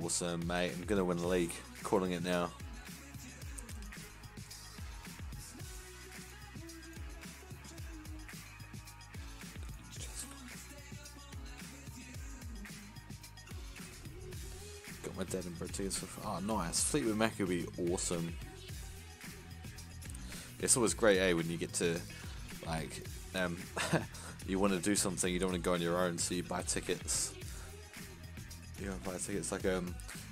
Awesome, mate. I'm going to win the league. Calling it now. Got my Dead and Bird tickets for... Oh, nice. Fleetwood Mac would be awesome. It's always great, eh, when you get to, like, you want to do something, you don't want to go on your own, so you buy tickets. You want to buy tickets, like,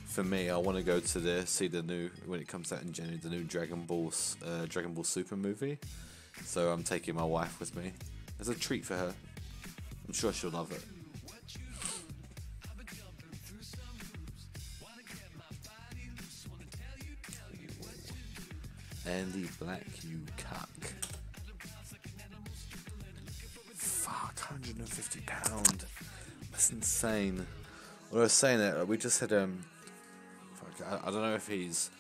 for me, I want to go to see the new, when it comes out in January, the new Dragon Ball Super movie. So I'm taking my wife with me. It's a treat for her. I'm sure she'll love it. Andy Black, you cuck. Fuck, £150. That's insane. Well, I was saying that we just had fuck, I don't know if he's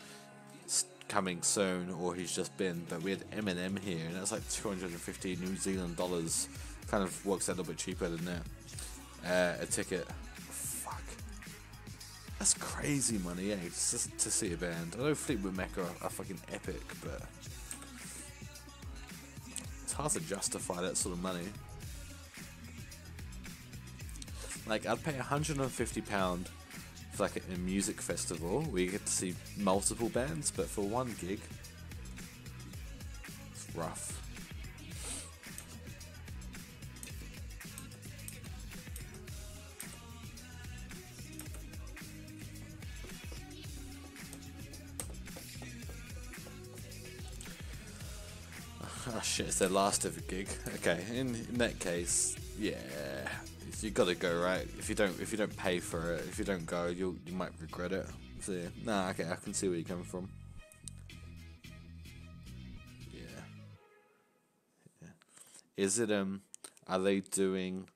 coming soon or he's just been, but we had Eminem here, and that's like 250 New Zealand dollars. Kind of works out a little bit cheaper than that. A ticket. Fuck. That's crazy money, eh? Just to see a band. I know Fleetwood Mac are fucking epic, but it's hard to justify that sort of money. Like, I'd pay £150 for like a music festival where you get to see multiple bands, but for one gig, it's rough. Oh shit, it's their last ever gig. Okay, in that case, yeah, you gotta go, right? If you don't pay for it, if you don't go, you might regret it. So yeah, nah, okay, I can see where you're coming from. Yeah. Is it are they doing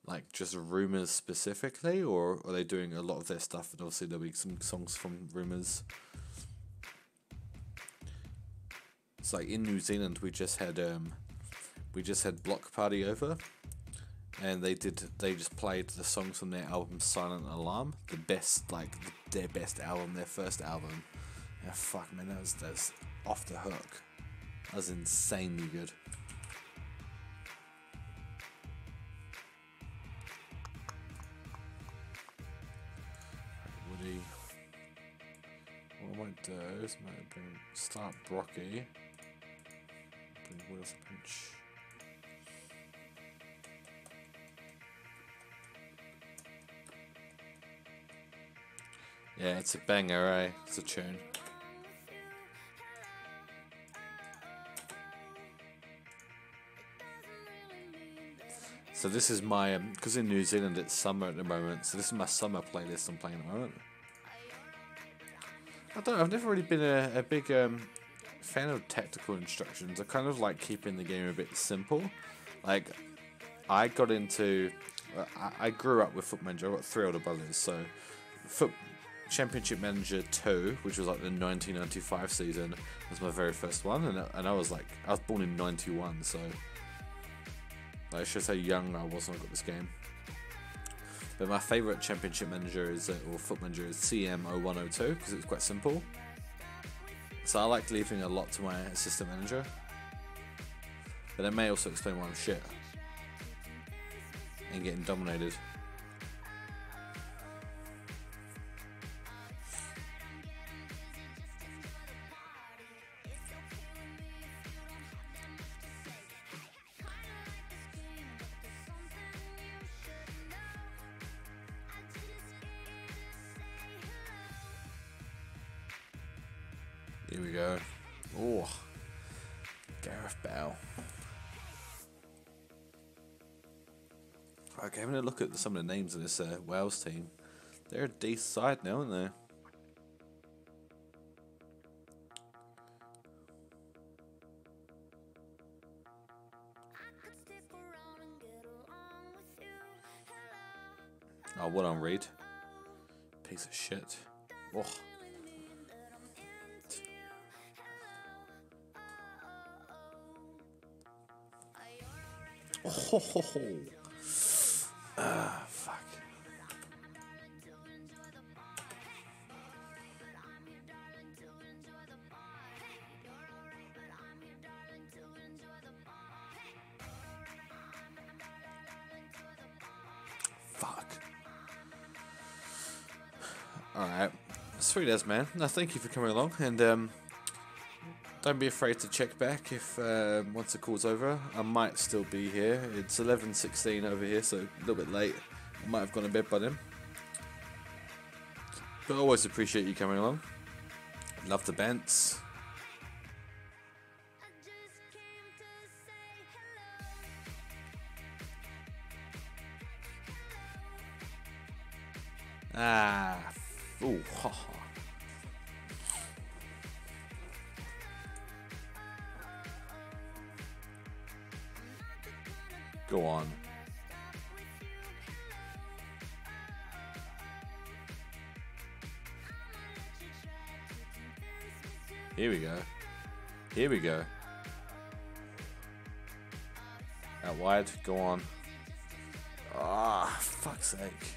like just Rumours specifically, or are they doing a lot of their stuff? And obviously there'll be some songs from Rumours. It's like in New Zealand, we just had Block Party over, and they just played the songs from their album Silent Alarm, the best, like their best album, their first album. Yeah, fuck man, that was off the hook. That was insanely good. Woody, what I might do is start Brocky. Wheels a pinch. Yeah, it's a banger, eh? It's a tune. So this is my, because in New Zealand it's summer at the moment, so this is my summer playlist I'm playing at the moment. I've never really been a big fan of tactical instructions. I kind of like keeping the game a bit simple. Like, I got into, I grew up with Foot Manager. I've got 3 older brothers, so Foot Championship Manager 2, which was like the 1995 season, was my very first one, and I was born in 91, so that shows how young I was when I got this game. But my favourite Championship Manager is, or Foot Manager, is CM0102, because it's quite simple. So I like leaving a lot to my assistant manager. but it may also explain why I'm shit and getting dominated. Here we go. Oh, Gareth Bale. Okay, having a look at some of the names of this Wales team. They're a decent side now, aren't they? Oh, what on Reed? Piece of shit. Oh. Oh, fuck. Fuck. Alright. Sweet as, man. No, thank you for coming along, and don't be afraid to check back if once the call's over. I might still be here. It's 11:16 over here, so a little bit late. I might have gone to bed by then. But I always appreciate you coming along. Love the bants. Ooh, ha ha. Go on. Here we go. Here we go. Out wide. Go on. Ah, fuck's sake.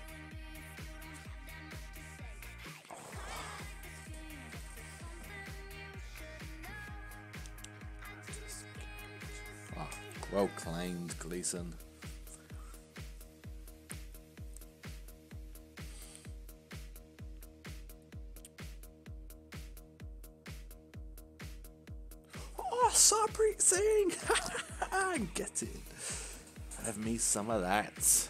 Oh, well claimed, Gleason. Oh, Sarpreet Singh! Get it. Have me some of that.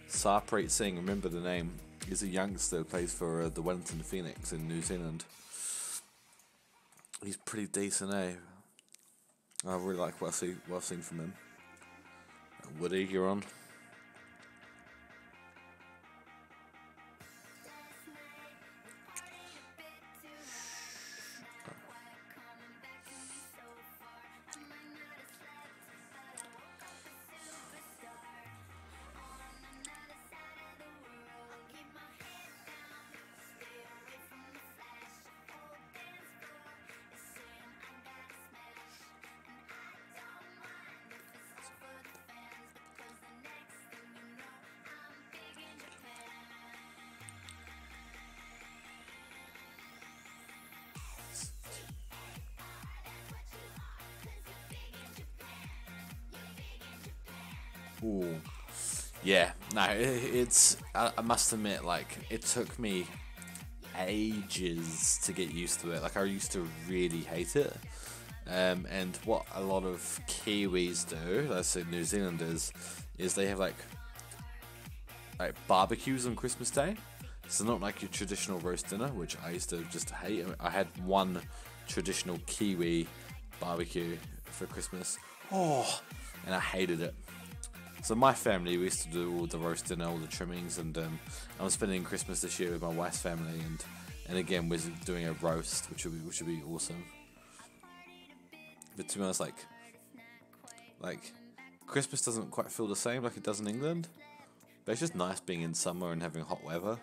Sarpreet Singh, remember the name. He's a youngster who plays for the Wellington Phoenix in New Zealand. He's pretty decent, eh? I really like what I've seen from him. Woody, you're on. Ooh. Yeah, no, it's, I must admit, like, it took me ages to get used to it. Like, I used to really hate it. And what a lot of Kiwis do, let's say New Zealanders, is they have like barbecues on Christmas Day. So not like your traditional roast dinner, which I used to just hate. I had one traditional Kiwi barbecue for Christmas. Oh, and I hated it. So my family, we used to do all the roast dinner, all the trimmings, and I'm spending Christmas this year with my wife's family, and again we're doing a roast, which would be awesome. But to be honest, like Christmas doesn't quite feel the same like it does in England. But it's just nice being in summer and having hot weather.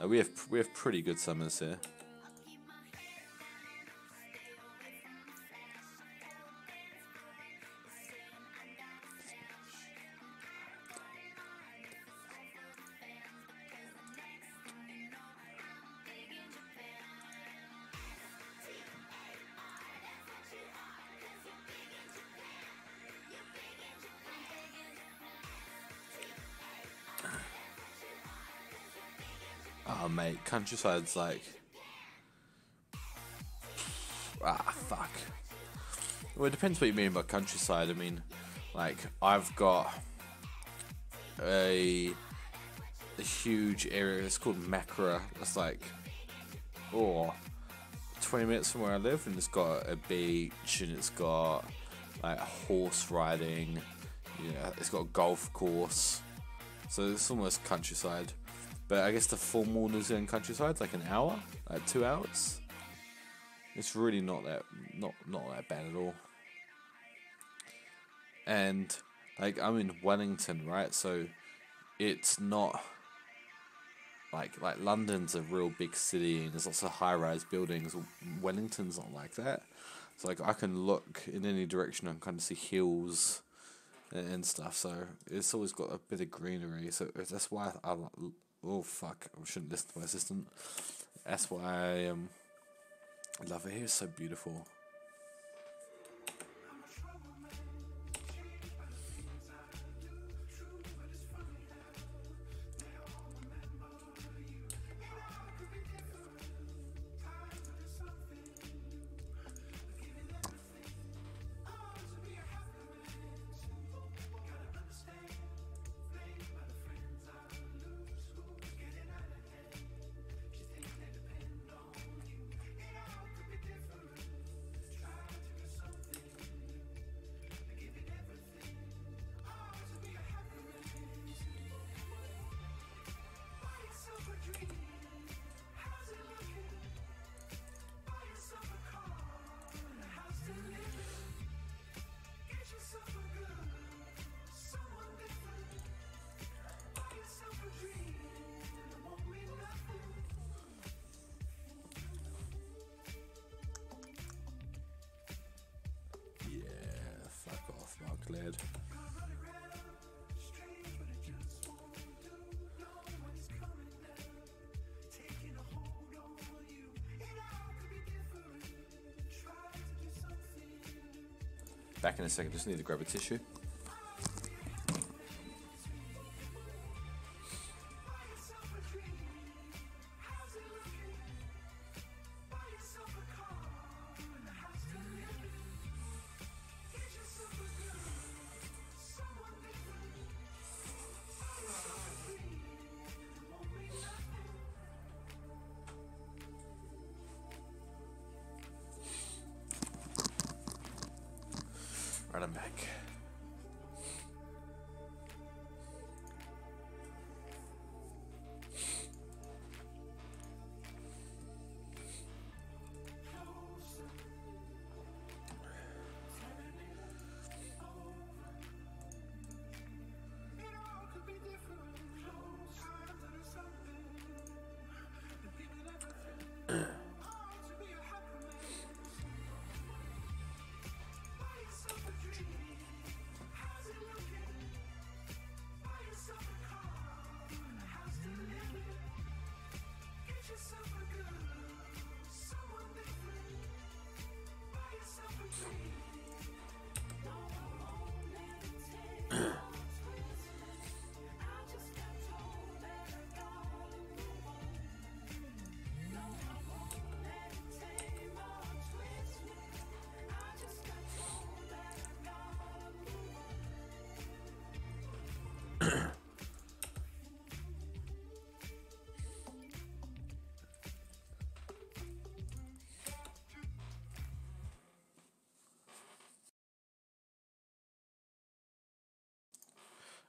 We have pretty good summers here. mate, countryside's like, fuck. Well, it depends what you mean by countryside. I mean, like, I've got a huge area. It's called Macra. It's like, 20 minutes from where I live, and it's got a beach, and it's got like horse riding. Yeah, it's got a golf course. So it's almost countryside. But I guess the formal New Zealand countryside's like an hour, like 2 hours. It's really not that bad at all. And like, I'm in Wellington, right? So it's not like London's a real big city and there's lots of high-rise buildings. Wellington's not like that. So like, I can look in any direction and kind of see hills and stuff. So it's always got a bit of greenery. So that's why I shouldn't listen to my assistant. That's why I love it here. It's so beautiful. Glad. Back in a second, just need to grab a tissue. Right, I'm back.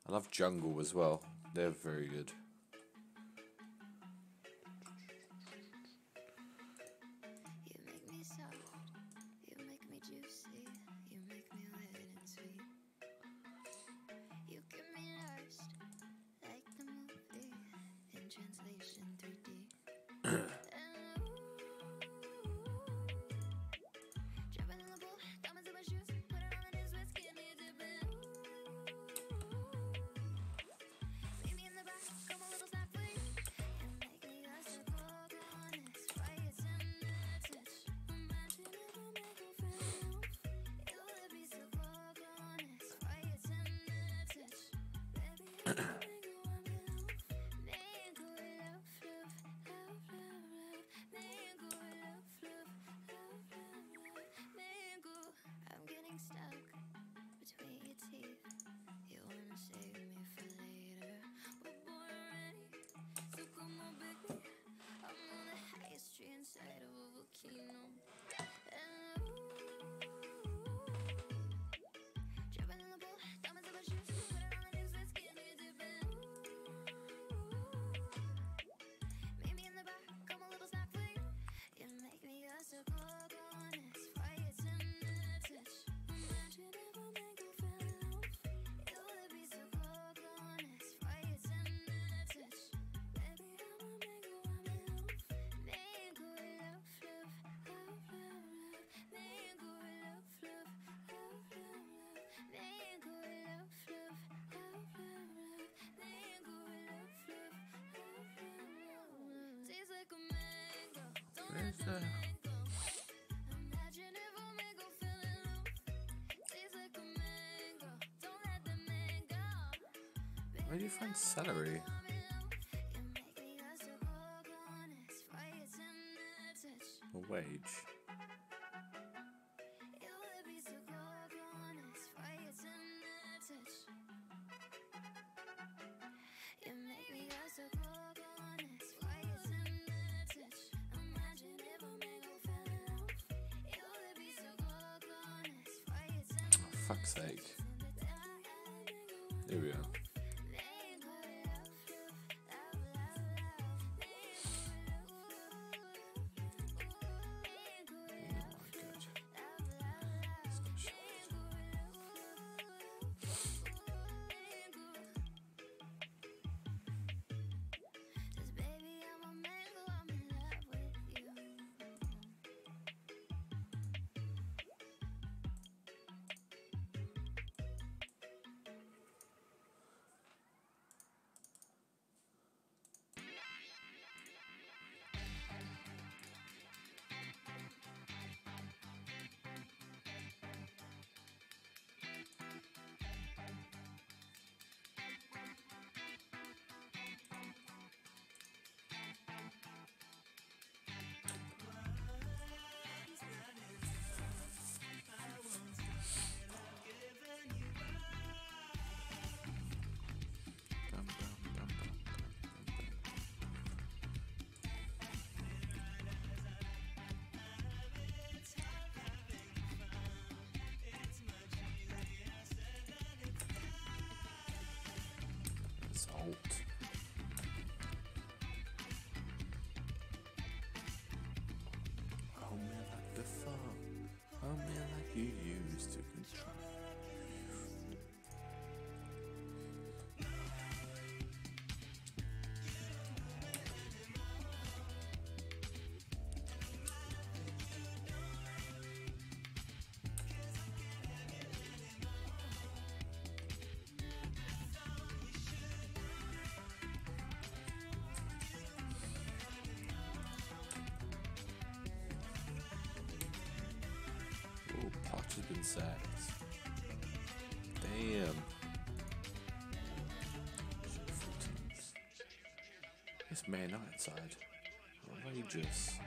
I love Jungle as well. They're very good. Where's the... Where do you find celery? A wage. For fuck's sake. Here we are. Salt. Hold me like before. Hold me like you used to control. Oh, pot has been sacked. Damn. It's man outside. Outrageous.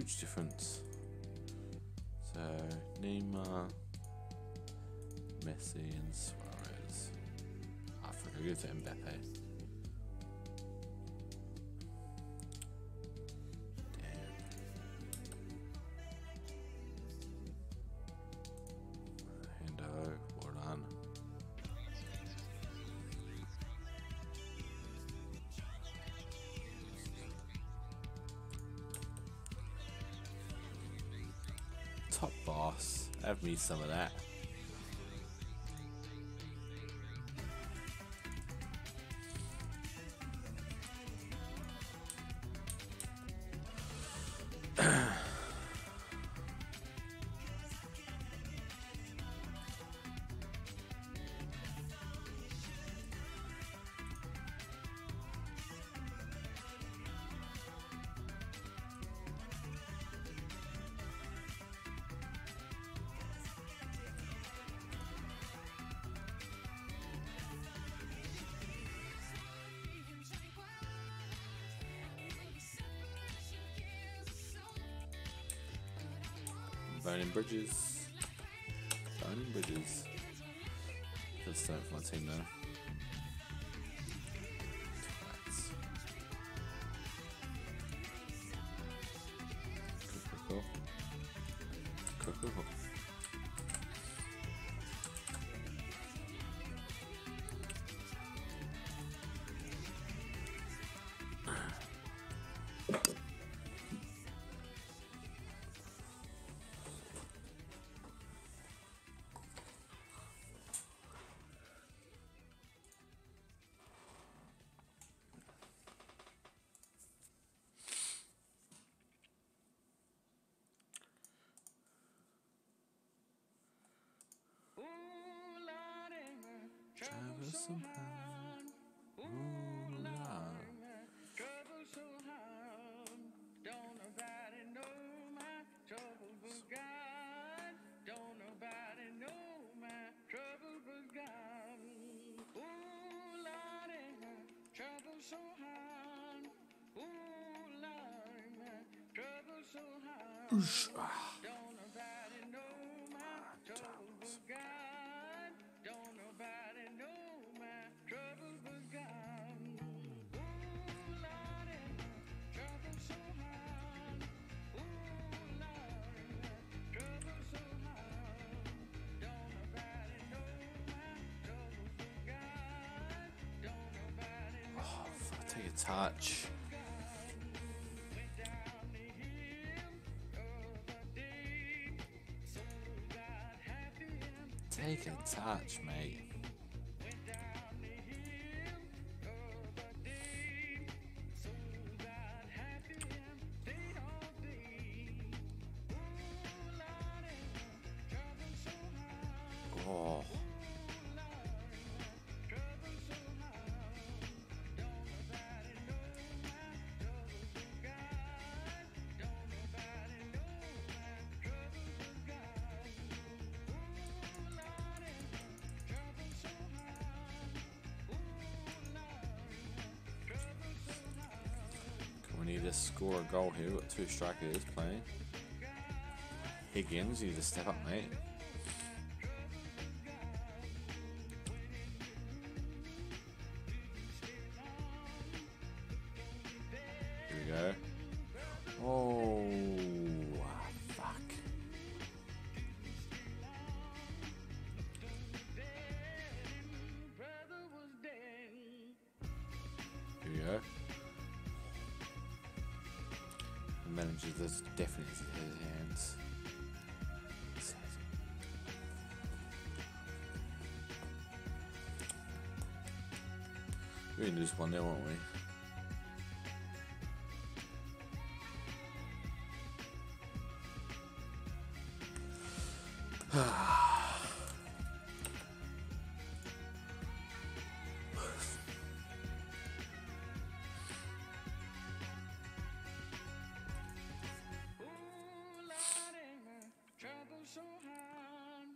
huge difference. So Neymar, Messi, and Suarez. I forgot to go to Mbappe. Top boss, have me some of that. Burning bridges. Burning bridges. Good start for my team now. Cool. Travel somehow. Ooh, Lord. Trouble so hard. Don't nobody know my trouble but God. Don't nobody know my trouble but God. Ooh, Lordy, my trouble so hard. Ooh, Lordy, my trouble so hard. Don't nobody know my trouble but God. Don't nobody know my trouble but God. Ooh, Lordy, my trouble so hard. Ooh, Lordy, my trouble so hard. Don't nobody know my trouble but God. Don't nobody know Oh, fuck, take a touch. went down the hill other day. So got happy and Take a touch, mate. went down the hill other day. So got happy and stayed all day. Ooh, Lordy, trouble so hard. Oh, Ooh, Lordy, trouble so hard. Don't nobody know my trouble but God. Don't nobody know my trouble but God. Ooh, Lordy, trouble so hard. Ooh, Lordy, trouble so hard. we need to score a goal here. We've got two strikers playing. Higgins, you need to step up, mate. Here we go. Oh, fuck. Brother was dead. Here we go. The manager does definitely hit his hands. We're gonna lose 1-0, aren't we? Ooh, Lordy, my trouble so hard.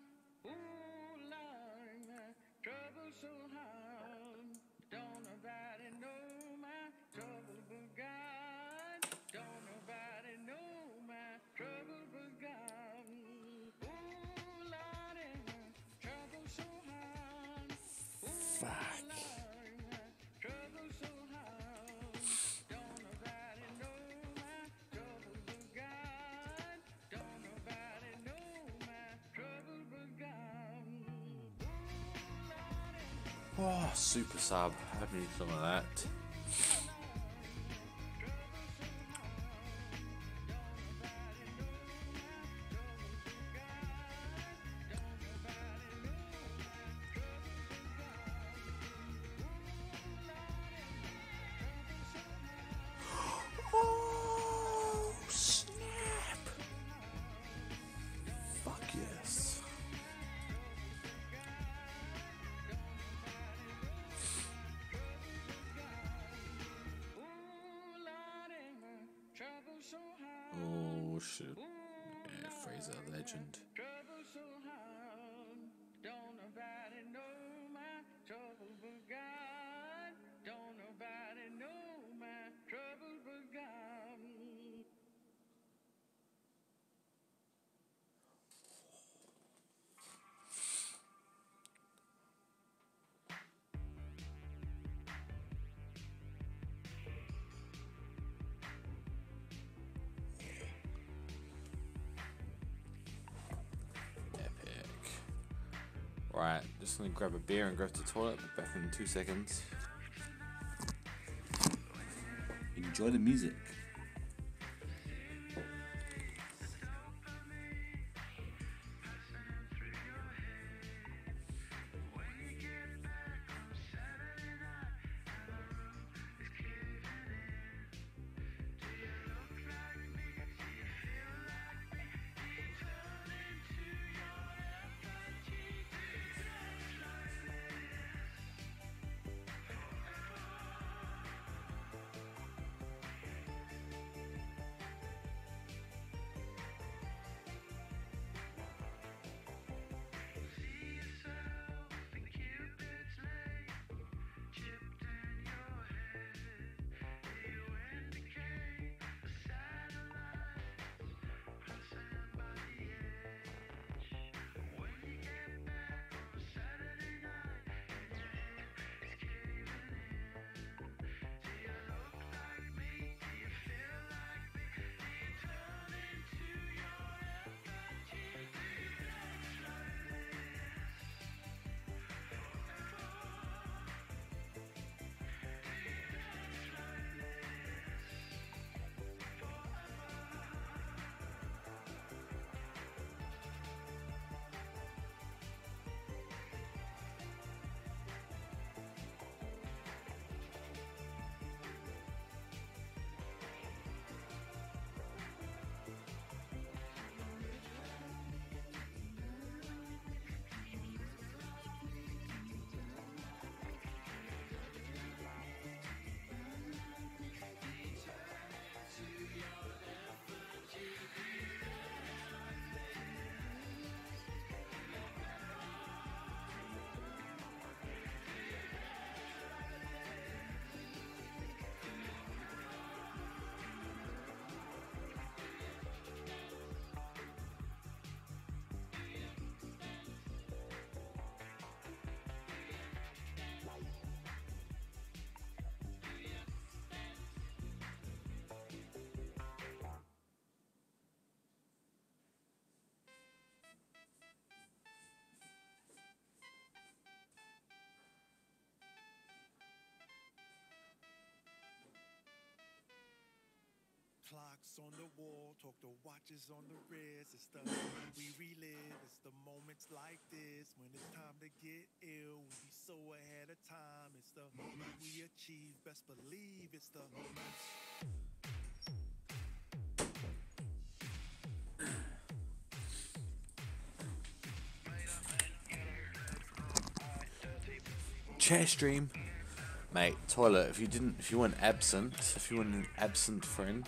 Ooh, Lordy, my trouble so hard. Don't nobody know my trouble but God. Don't nobody know my Oh, super sub. I need some of that. Oh, snap! Fuck yes. Oh shit. Yeah, Fraser, legend. Trouble so hard, don't nobody know my trouble but God. Don't nobody know my trouble but God. Epic. Right, just gonna grab a beer and go to the toilet. Be back in 2 seconds. Enjoy the music. Clocks on the wall, talk to watches on the wrist. It's the moment we relive. It's the moments like this when it's time to get ill. We be so ahead of time. It's the moment we achieve. Best believe it's the moments. Chair stream. Mate, toilet, if you weren't absent, if you weren't an absent friend,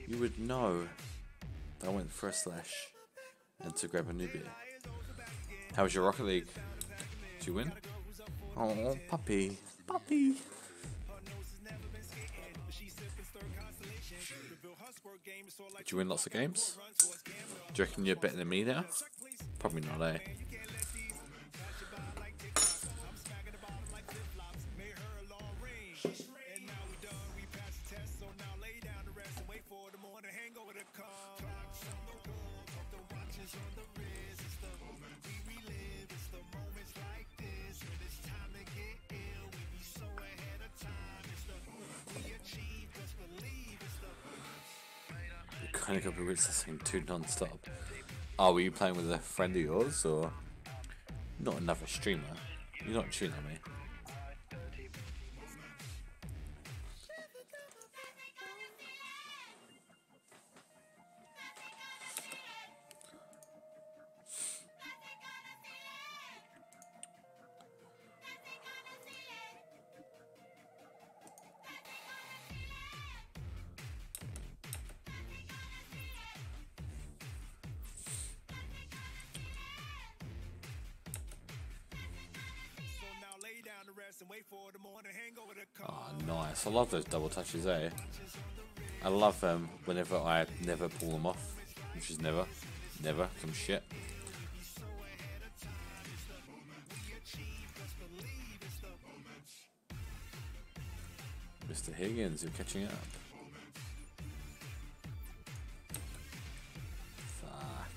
you would know that I went for a slash and to grab a new beer. How was your Rocket League? Did you win? Oh, puppy. Puppy. Did you win lots of games? Do you reckon you're better than me now? Probably not, eh? Only a couple of weeks listening to non-stop. Oh, were you playing with a friend of yours, or not another streamer? You're not tuning me. Oh, nice. I love those double touches, eh? I love them whenever I never pull them off. Which is never. Never. Some shit. Mr. Higgins, you're catching up. Fuck.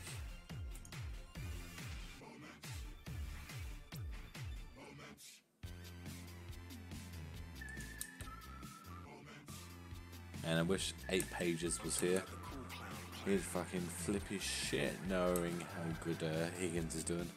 And I wish 8 Pages was here. He'd fucking flip his shit knowing how good Higgins is doing.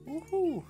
Woohoo!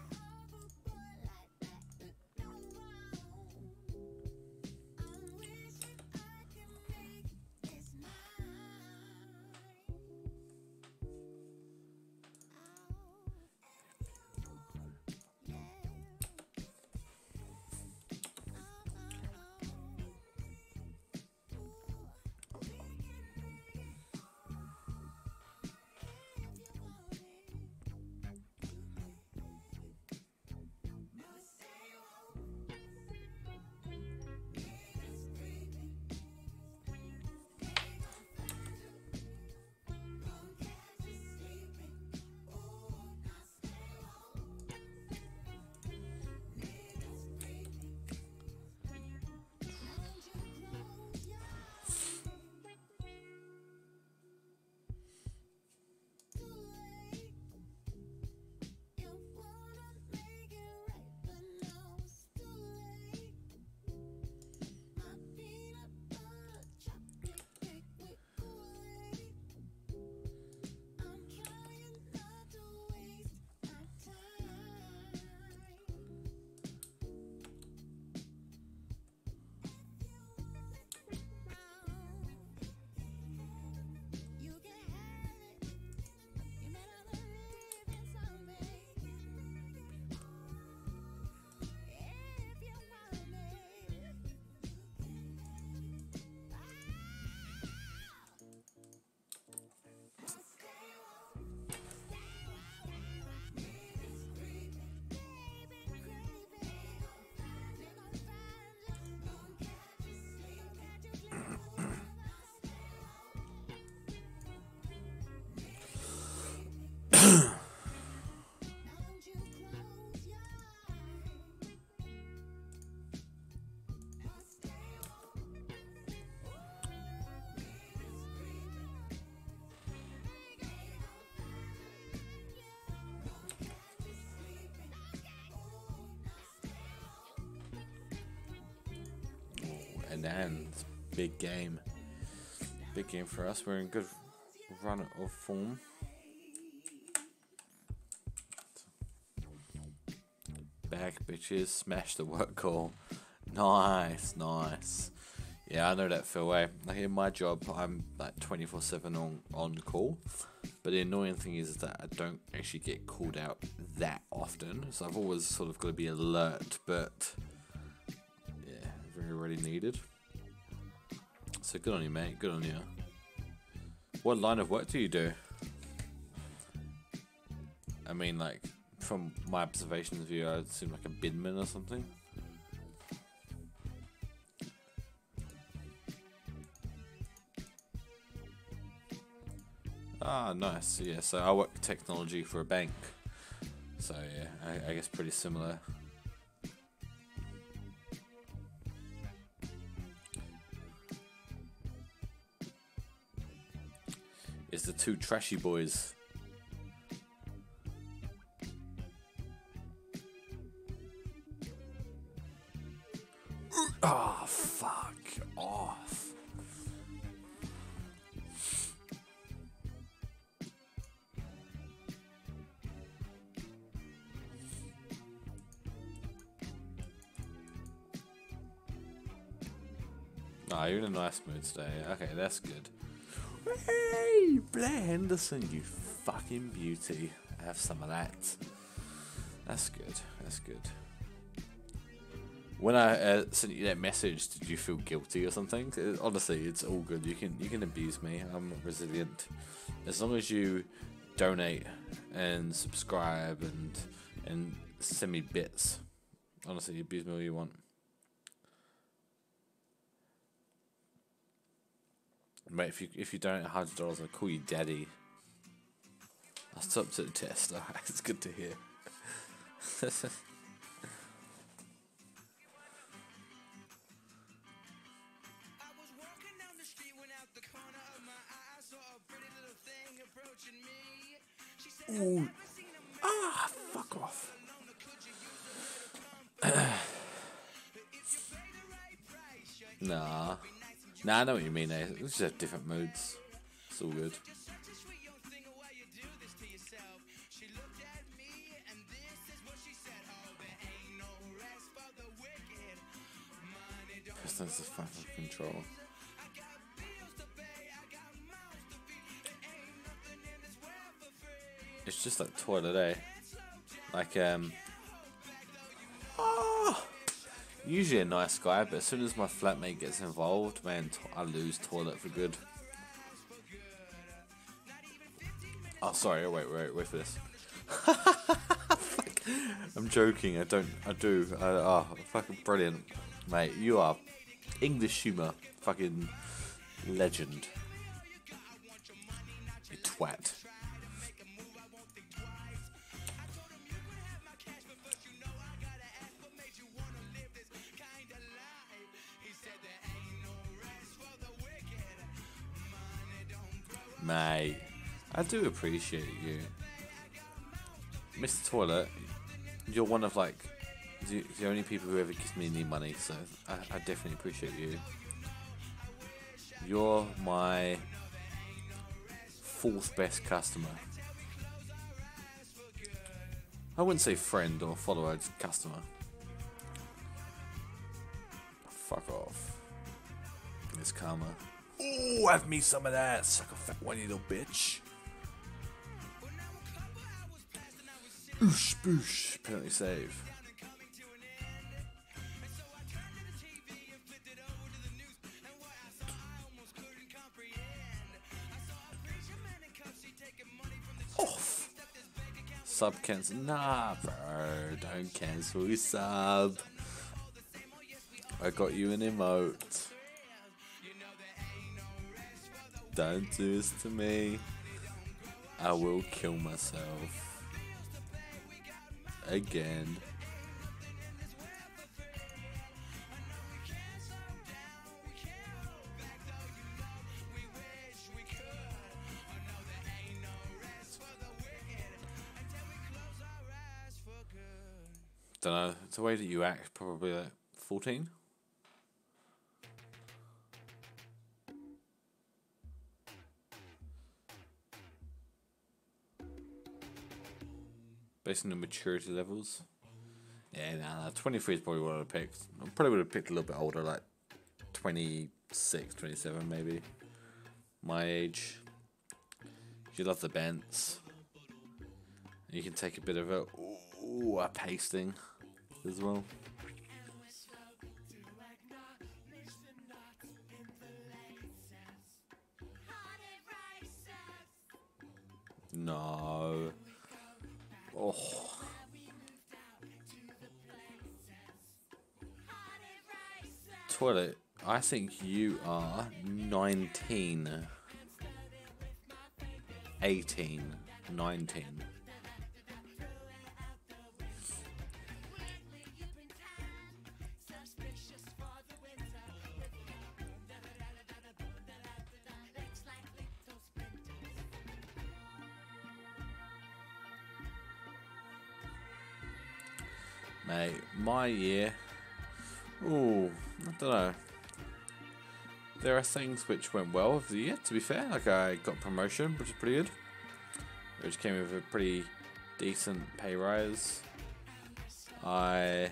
Dan. It's a big game. Big game for us. We're in good run of form. Back, bitches. Smash the work call. Nice, nice. Yeah, I know that feel, eh? Like in my job, I'm like 24/7 on call. But the annoying thing is that I don't actually get called out that often. So I've always sort of got to be alert, but yeah, very rarely needed. So good on you, mate. Good on you. What line of work do you do? I mean, like, from my observations of you, I seem like a bidman or something. Ah, nice. Yeah, so I work technology for a bank. So yeah, I guess pretty similar. It's the two trashy boys. Oh, fuck off. Ah, you're in a nice mood today. Okay, that's good. Hey, Blair Henderson, you fucking beauty. Have some of that. That's good. That's good. When I sent you that message, did you feel guilty or something? Honestly, it's all good. You can abuse me. I'm resilient. As long as you donate and subscribe and send me bits. Honestly, abuse me all you want. Mate, if you donate $100, I'll call you daddy. I'll stop to the test. Alright, it's good to hear. I was walking down the street when out the corner of my eye I saw a pretty little thing approaching me. She said, I've never seen a man Ah, fuck off. alone. Could you use a little company? If you pay the right price, you're Nah. Nah, I know what you mean, eh? We just have different moods. It's all good. just such a sweet young thing. Why you do this to yourself? She looked at me and this is what she said. Oh, there ain't no rest for the wicked. Money don't That's the fucking control. I got bills to pay, I got mouths to feed. There ain't nothing in this world for free. It's just like toilet, eh? Like, usually a nice guy, but as soon as my flatmate gets involved, man, I lose toilet for good. Oh, sorry. Wait for this. Fuck. I'm joking. I do. Oh, fucking brilliant, mate. You are English humor, fucking legend. You twat. Mate, I do appreciate you. Mr. Toilet, you're one of like the only people who ever gives me any money, so I definitely appreciate you. You're my fourth best customer. I wouldn't say friend or follower, it's customer. Fuck off. It's karma. Ooh, have me some of that, suck a fat one, you little bitch. Boosh, boosh. Penalty save. Off. Sub cancel. Nah, bro. Don't cancel your sub. I got you an emote. Don't do this to me. I will kill myself. Again. Don't know. It's the way that you act. Probably like 14. based on the maturity levels. Yeah, nah, 23 is probably what I'd have picked. I probably would have picked a little bit older, like 26, 27 maybe. My age. You love the bends. And you can take a bit of a pasting as well. No. Oh. Toilet, I think you are 19. 18. 19. Mate, my year. Ooh, I don't know. There are things which went well with the year, to be fair. Like, I got promotion, which is pretty good. Which came with a pretty decent pay rise. I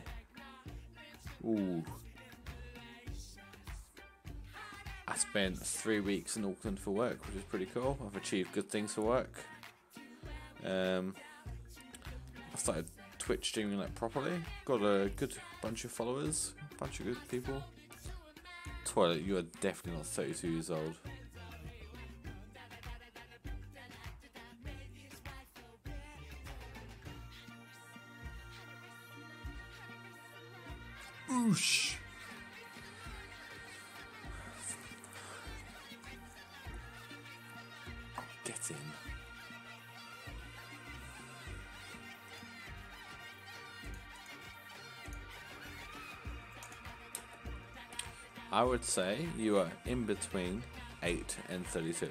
spent 3 weeks in Auckland for work, which is pretty cool. I've achieved good things for work. I started Twitch streaming like properly. Got a good bunch of followers, a bunch of good people. Toilet, you are definitely not 32 years old. Oosh. Get in. I would say you are in between 8 and 32.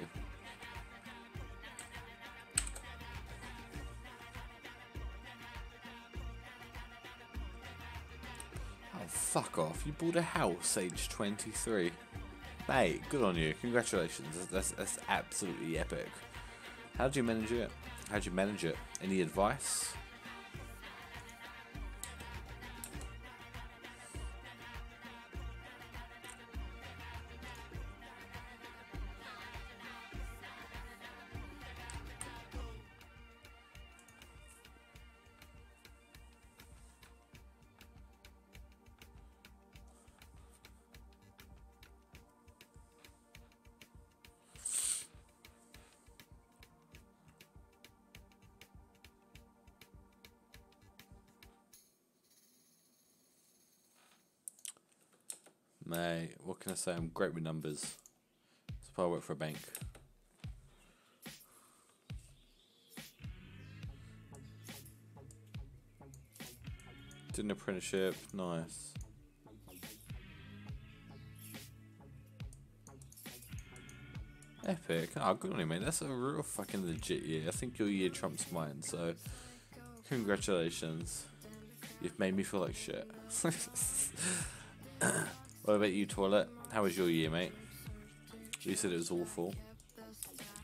Oh, fuck off. You bought a house age 23. Mate, good on you. Congratulations. That's absolutely epic. How'd you manage it? How'd you manage it? Any advice? Mate, what can I say? I'm great with numbers. That's why I work for a bank. Did an apprenticeship, nice. Epic. Oh, good on you, mate. That's a real fucking legit year. I think your year trumps mine, so congratulations. You've made me feel like shit. What about you, Toilet? How was your year, mate? You said it was awful.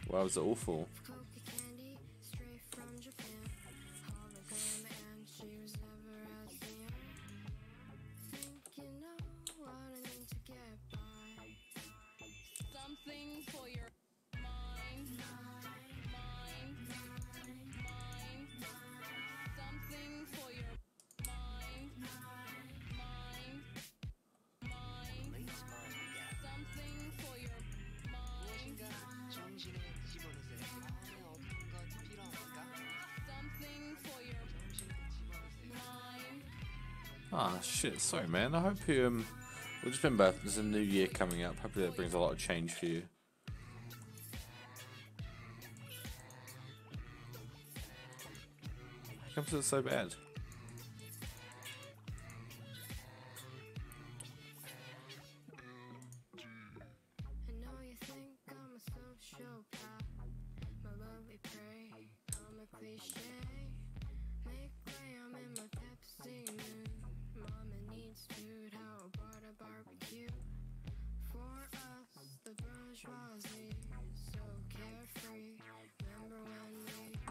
Why was it awful? Something for your mind, something for your mind, something for your mind, 정신을 집어넣으세요. 어떤 것이 필요합니까? something for your mind. Ah, shit. Sorry, man. I hope you, well, just remember, there's a new year coming up. Hopefully that brings a lot of change for you. How comes it's so bad? I know you think I'm a sociopath, my love we pray, I'm a cliche. Make way, I'm in my Pepsi mood. Mama needs food, how about a barbecue? For us, the bourgeoisie, so carefree. Remember when we,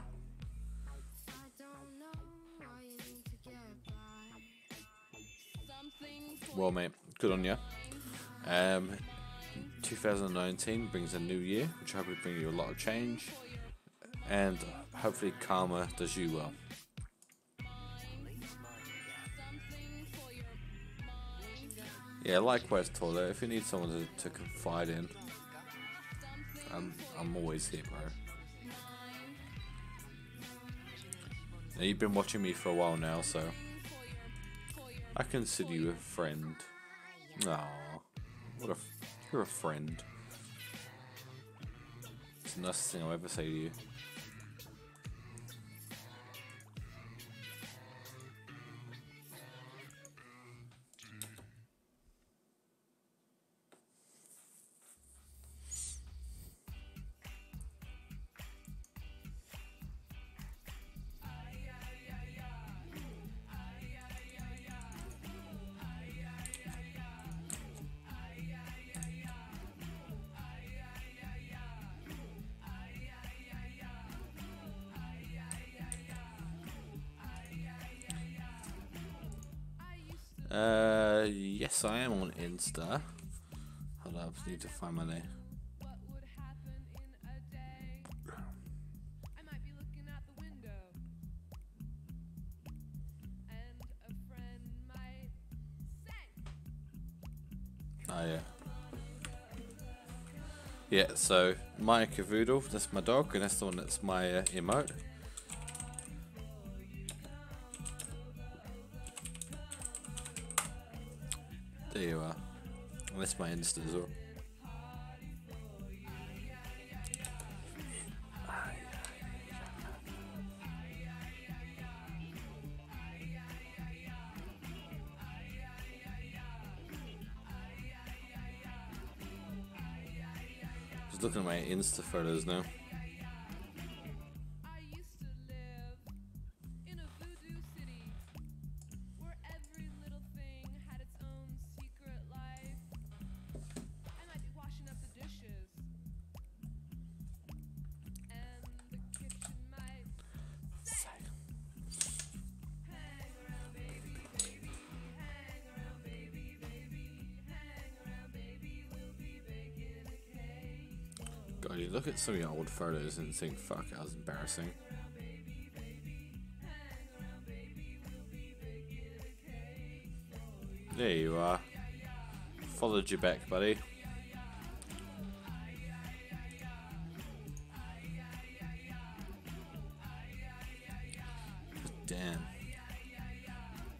I don't know Well, mate, good on you. 2019 brings a new year, which hopefully bring you a lot of change, and hopefully karma does you well. Yeah, likewise, Tola. If you need someone to confide in, I'm always here, bro. Now, you've been watching me for a while now, so I consider you a friend. Aww, you're a friend. It's the nicest thing I'll ever say to you. Yes, I am on Insta. Hold up, I need to find my name. What would happen in a day? I might be looking out the window, and a friend might say, Oh yeah. Yeah, so Maya Cavoodle, that's my dog, and that's the one that's my emote. There you are. And that's my Insta as well. Just looking at my Insta photos now. I used to live in a voodoo city where every little thing had its own secret life. I might be washing up the dishes, and the kitchen might say, hang around, baby, baby, hang around, baby, baby, hang around, baby, we'll be baking a cake. God, you look at some of your old photos and think, fuck, that was embarrassing. There you are. Followed you back, buddy. Damn.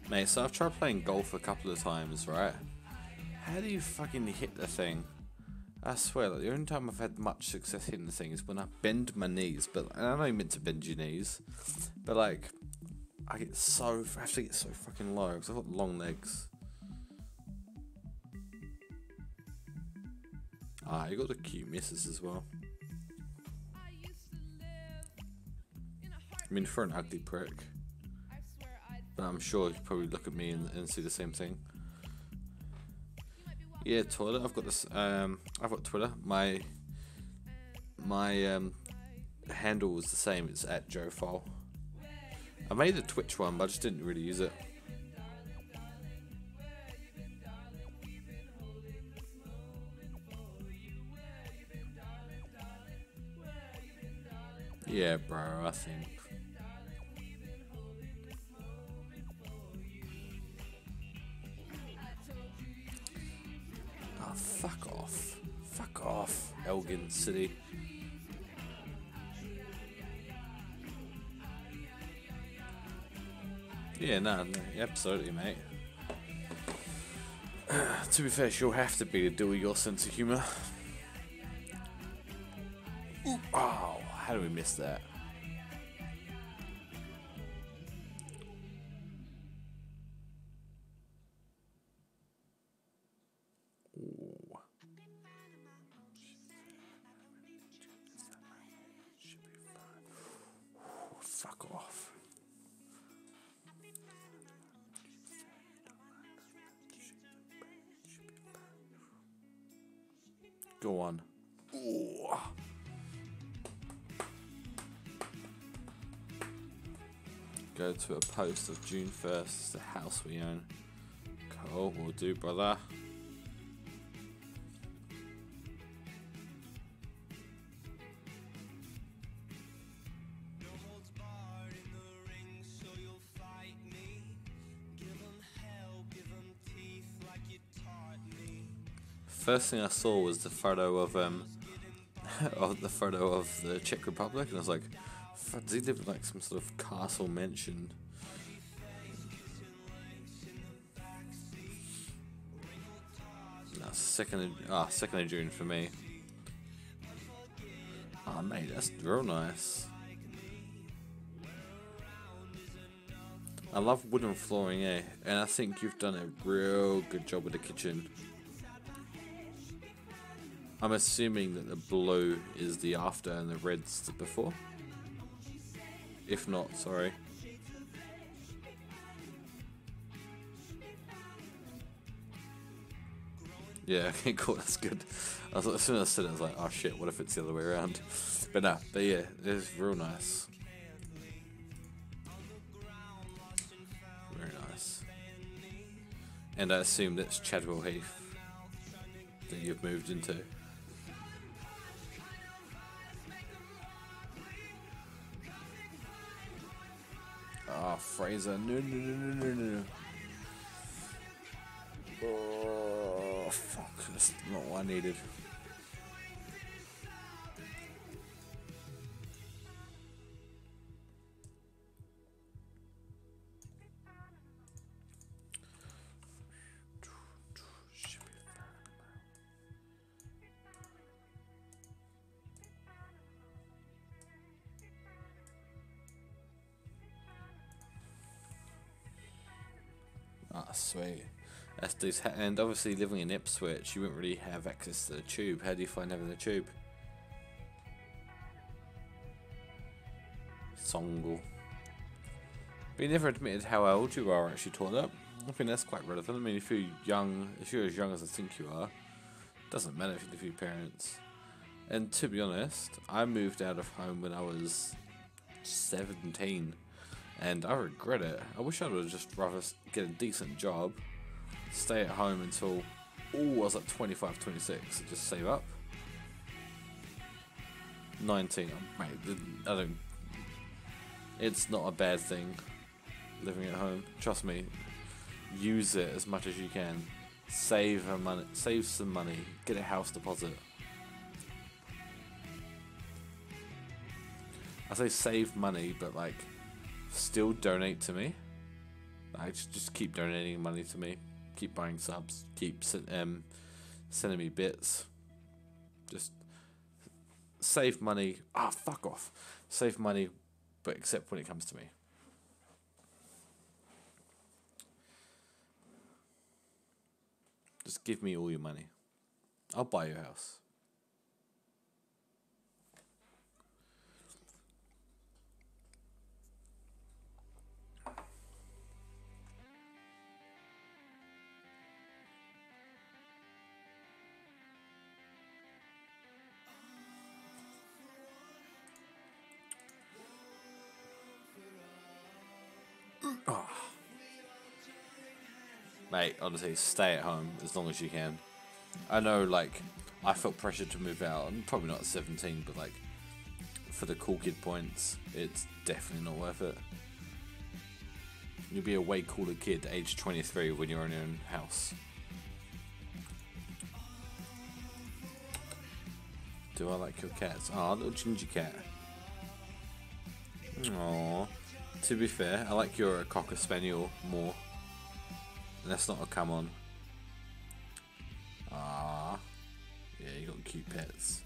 Mate, so I've tried playing golf a couple of times, right? How do you fucking hit the thing? I swear, like, the only time I've had much success hitting the thing is when I bend my knees. But and I know you meant to bend your knees, but like, I have to get so fucking low because I've got long legs. Ah, you got the cute misses as well. I used to live in a heart. I mean, for an ugly prick, I swear I'd but I'm sure you probably look at me and see the same thing. Yeah, Twitter. I've got this. I've got Twitter. My handle was the same. It's @JoeFile. I made a Twitch one, but I just didn't really use it. Yeah, bro. I think. Oh, fuck off. Fuck off, Elgin City. Yeah, no, absolutely, mate. To be fair, she'll have to be to deal with your sense of humour. Oh, how do we miss that? Ooh. Fuck off. Go on. Ooh. Go to a post of June 1st, the house we own. Oh, will do, brother. First thing I saw was the photo of the Czech Republic, and I was like, does he live in like some sort of castle mansion? No, second of June for me. Oh mate, that's real nice. I love wooden flooring, eh? And I think you've done a real good job with the kitchen. I'm assuming that the blue is the after and the red's the before. If not, sorry. Yeah, okay, cool, that's good. As soon as I said it, I was like, oh shit, what if it's the other way around? But no, but yeah, it's real nice. Very nice. And I assume that's Chadwell Heath that you've moved into. Oh, Fraser, no. Oh, fuck, that's not what I needed. Ah, sweet. That's decent. And obviously living in Ipswich, you wouldn't really have access to the tube. How do you find having the tube? Songle. But you never admitted how old you are actually torn up. I think that's quite relevant. I mean, if you're as young as I think you are, it doesn't matter if you live with your parents. And to be honest, I moved out of home when I was 17. And I regret it. I wish I would have just rather get a decent job, stay at home until, I was like 25, 26, and just save up. 19, mate, I don't, it's not a bad thing, living at home. Trust me, use it as much as you can. Save some money, get a house deposit. I say save money, but like, still donate to me. I just keep donating money to me. Keep buying subs. Keep sending me bits. Just save money. Ah, fuck off. Save money, but except when it comes to me. Just give me all your money. I'll buy your house. Oh. Mate, honestly, stay at home as long as you can. I know, like, I felt pressure to move out, and probably not at 17, but like, for the cool kid points, it's definitely not worth it. You'll be a way cooler kid at age 23 when you're in your own house. Do I like your cats? Aw, little ginger cat. Aww. To be fair, I like your Cocker Spaniel more. And that's not a come on. Ah, yeah, you got cute pets.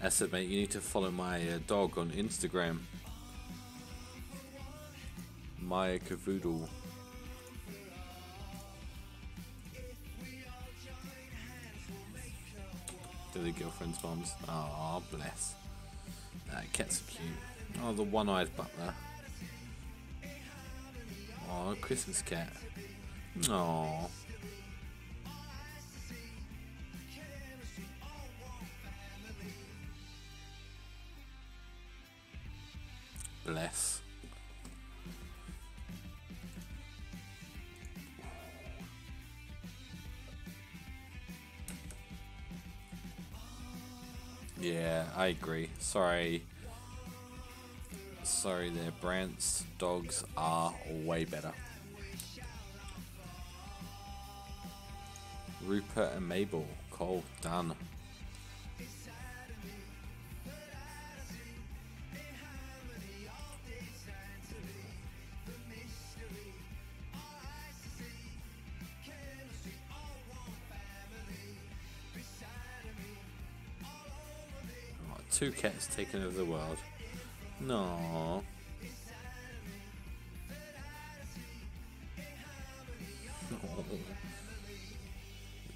That's it, mate. You need to follow my dog on Instagram. My Cavoodle. To the girlfriend's moms. Ah, bless. Cats are cute. Oh, the one-eyed butler. Oh, Christmas cat. Oh. Bless. Yeah, I agree. Sorry. Sorry there, Brant's dogs are way better. Rupert and Mabel. Cole, done. Oh, 2 cats taking over the world. No.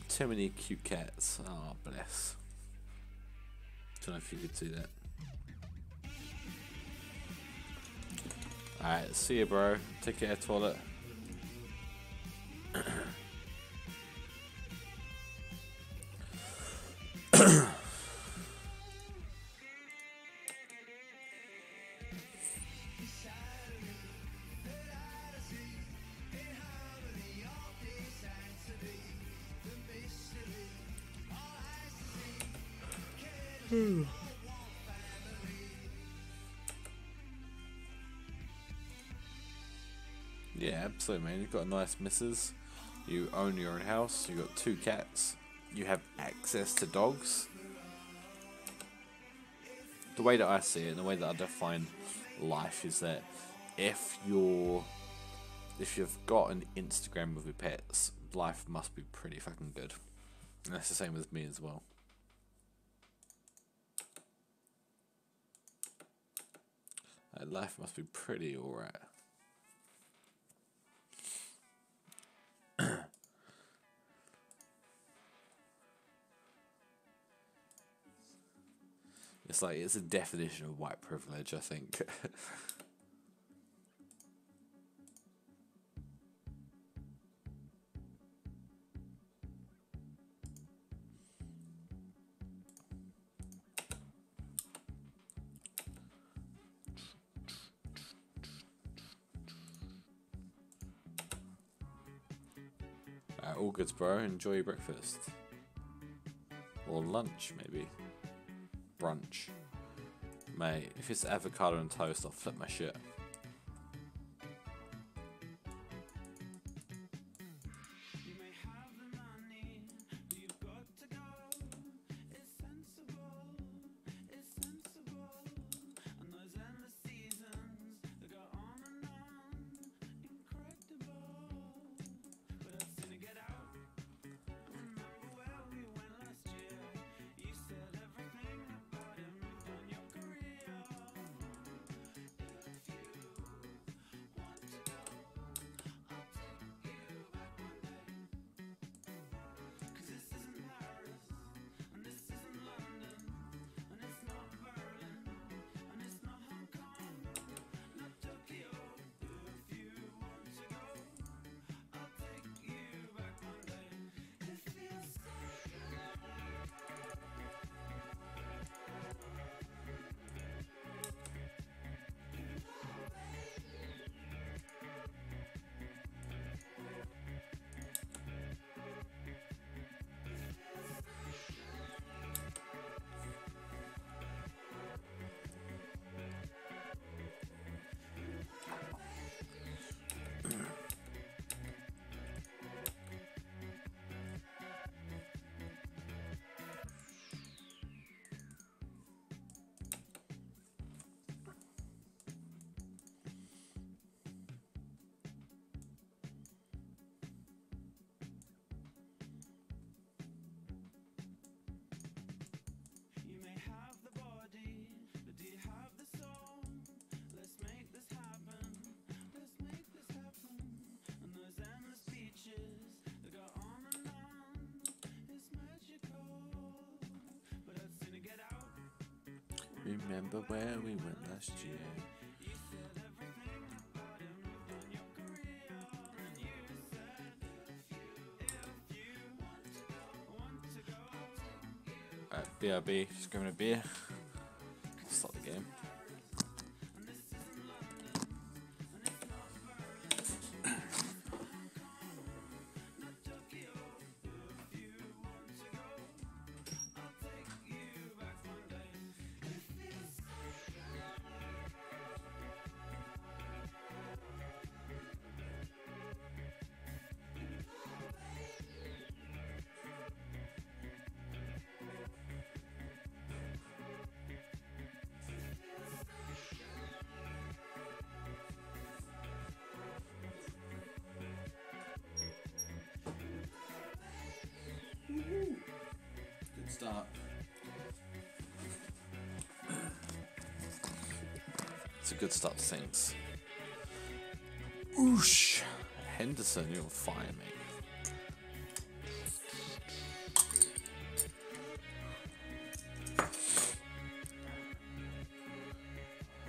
Too many cute cats. Oh, bless. Don't know if you could see that. Alright, see you, bro. Take care, toilet. Yeah, absolutely, man. You've got a nice missus. You own your own house. You've got 2 cats. You have access to dogs. The way that I see it, and the way that I define life, is that if you've got an Instagram with your pets, life must be pretty fucking good. And that's the same with me as well. Life must be pretty alright. It's a definition of white privilege, I think. All good, bro. Enjoy your breakfast. Or lunch, maybe. Brunch. Mate, if it's avocado and toast, I'll flip my shit. Remember where we went last year? Alright, BRB, just grabbing a beer. Start the game. Start. It's a good start to things. Oosh! Henderson, you're on fire, mate.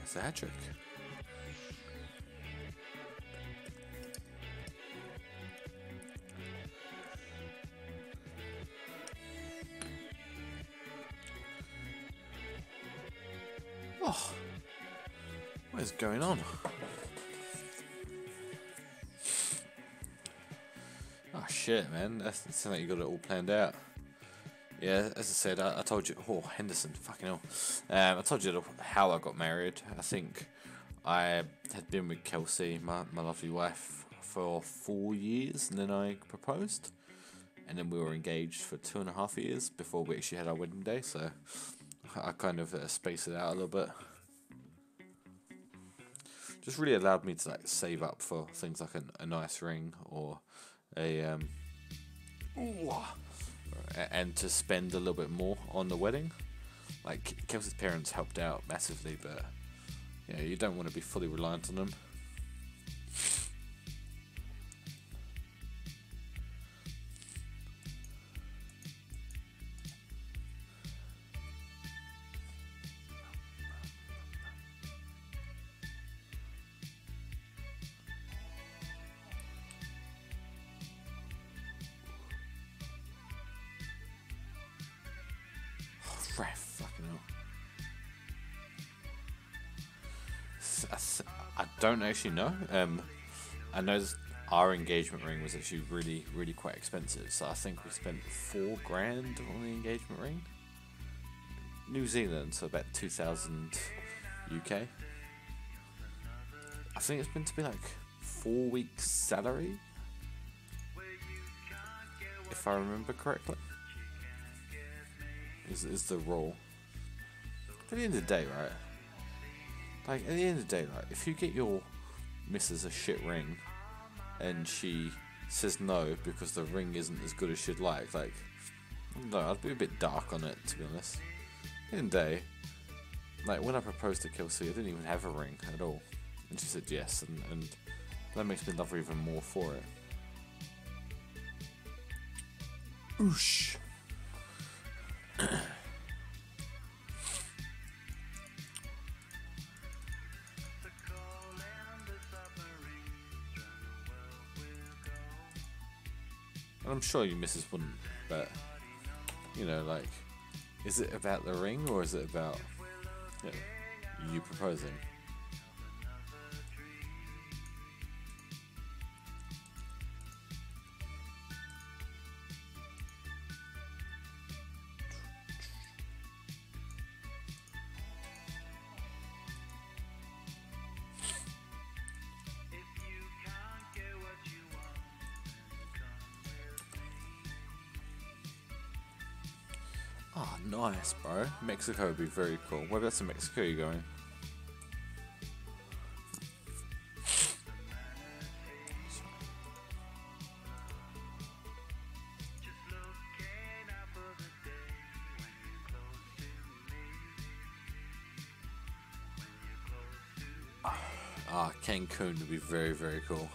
It's a hat trick. Oh, what is going on? Oh shit, man! That sounds like you got it all planned out. Yeah, as I said, I told you. Oh, Henderson, fucking hell! I told you how I got married. I think I had been with Kelsey, my lovely wife, for 4 years, and then I proposed, and then we were engaged for 2.5 years before we actually had our wedding day. So I kind of spaced it out a little bit. Just really allowed me to like save up for things like a nice ring or a and to spend a little bit more on the wedding. Like Kelsey's parents helped out massively, but yeah, you don't want to be fully reliant on them. Ref, fucking hell. I don't actually know. I know our engagement ring was actually really quite expensive. So I think we spent $4 grand on the engagement ring. New Zealand, so about 2,000 UK. I think it's meant to be like 4 weeks' salary, if I remember correctly. Is the rule. But at the end of the day, right? Like, at the end of the day, like, if you get your missus a shit ring and she says no because the ring isn't as good as she'd like, no, I'd be a bit dark on it, to be honest. At the end of the day, like, when I proposed to Kelsey, I didn't even have a ring at all. And she said yes, and that makes me love her even more for it. Oosh. And I'm sure your missus wouldn't, but you know, like, is it about the ring or is it about you proposing? Oh, nice, bro. Mexico would be very cool. Whereabouts in Mexico are you going? Cancun would be very cool.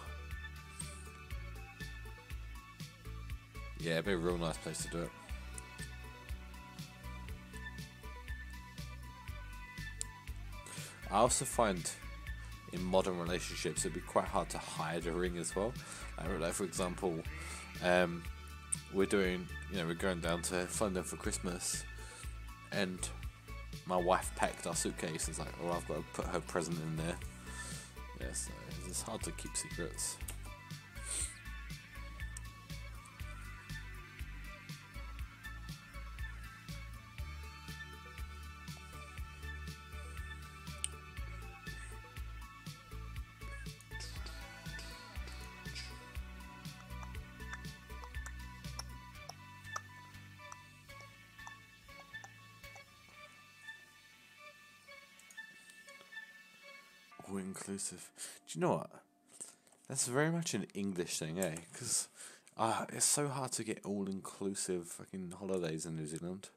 Yeah, it'd be a real nice place to do it. I also find in modern relationships it'd be quite hard to hide a ring as well. Like for example, we're going down to London for Christmas, and my wife packed our suitcase. It's like, oh, I've got to put her present in there. Yeah, so it's hard to keep secrets. All-inclusive. Do you know what? That's very much an English thing, eh? Because It's so hard to get all-inclusive fucking holidays in New Zealand.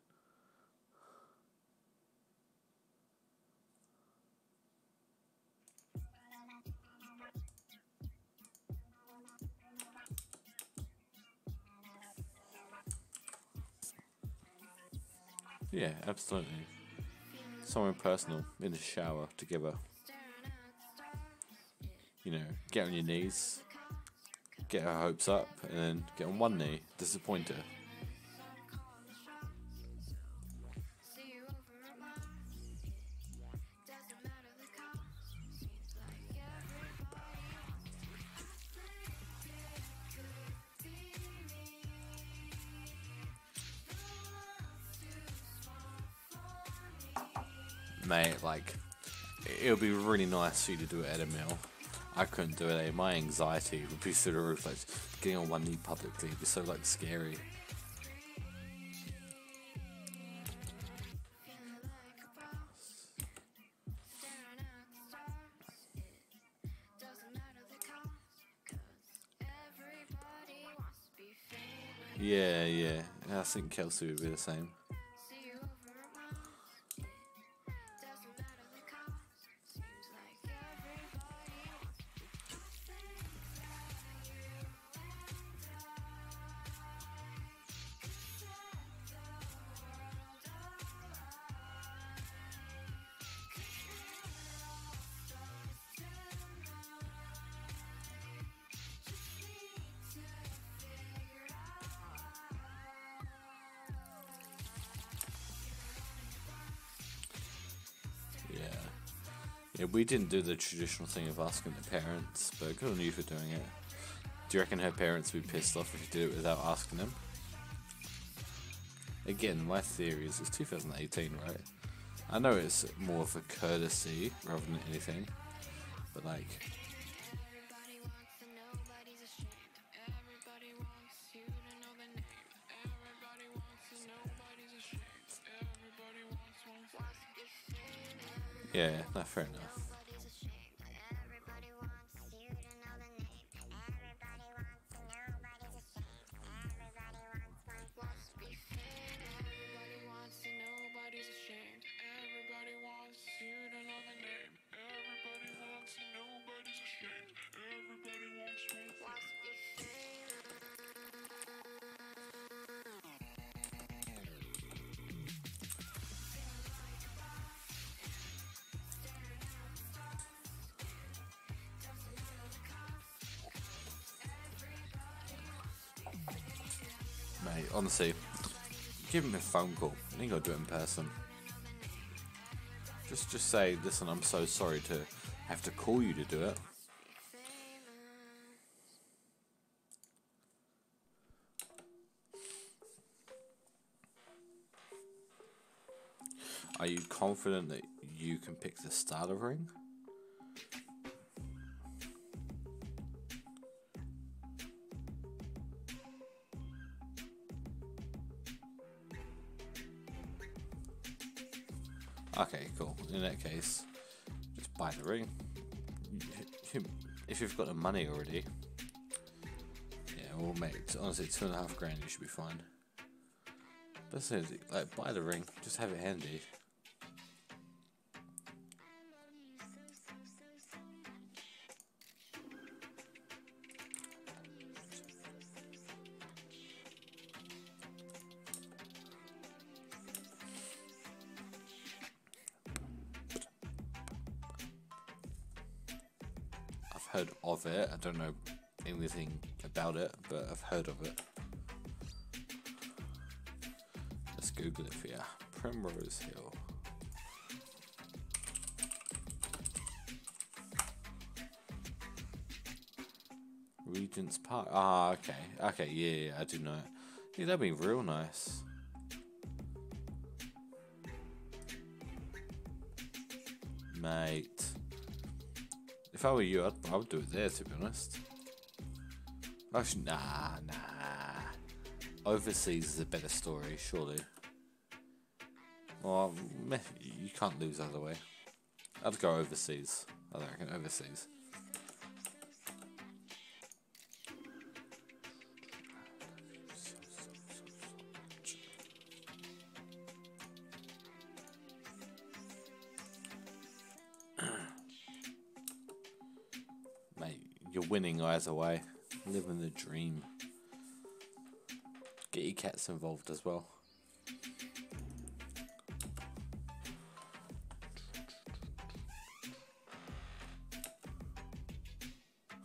Yeah, absolutely. Somewhere personal, in the shower, together. You know, get on your knees, get her hopes up, and then get on one knee, disappoint her. Mate, like, it would be really nice for you to do it at a meal. I couldn't do it, eh? My anxiety would be through the roof, like, getting on one knee publicly would be so, like, scary. Yeah, I think Kelsey would be the same. Yeah, we didn't do the traditional thing of asking the parents, but good on you for doing it. Do you reckon her parents would be pissed off if you did it without asking them? Again, my theory is it's 2018, right? I know it's more of a courtesy rather than anything, but like... Yeah, no, fair enough. Mate, honestly, give him a phone call. You ain't gotta do it in person. Just say, listen, I'm so sorry to have to call you to do it. Are you confident that you can pick the starter ring? Okay, cool. In that case, just buy the ring. If you've got the money already, yeah, well, mate, honestly, $2.5 grand, you should be fine. But seriously, like, buy the ring, just have it handy. Heard of it. I don't know anything about it, but I've heard of it. Let's Google it for you. Primrose Hill. Regent's Park. Ah, okay, yeah, I do know it. Yeah, that'd be real nice. Mate. If I were you, I would do it there, to be honest. Actually, nah. Overseas is a better story, surely. Well, you can't lose either way. I'd go overseas. I reckon overseas. You're winning either way. Living the dream. Get your cats involved as well.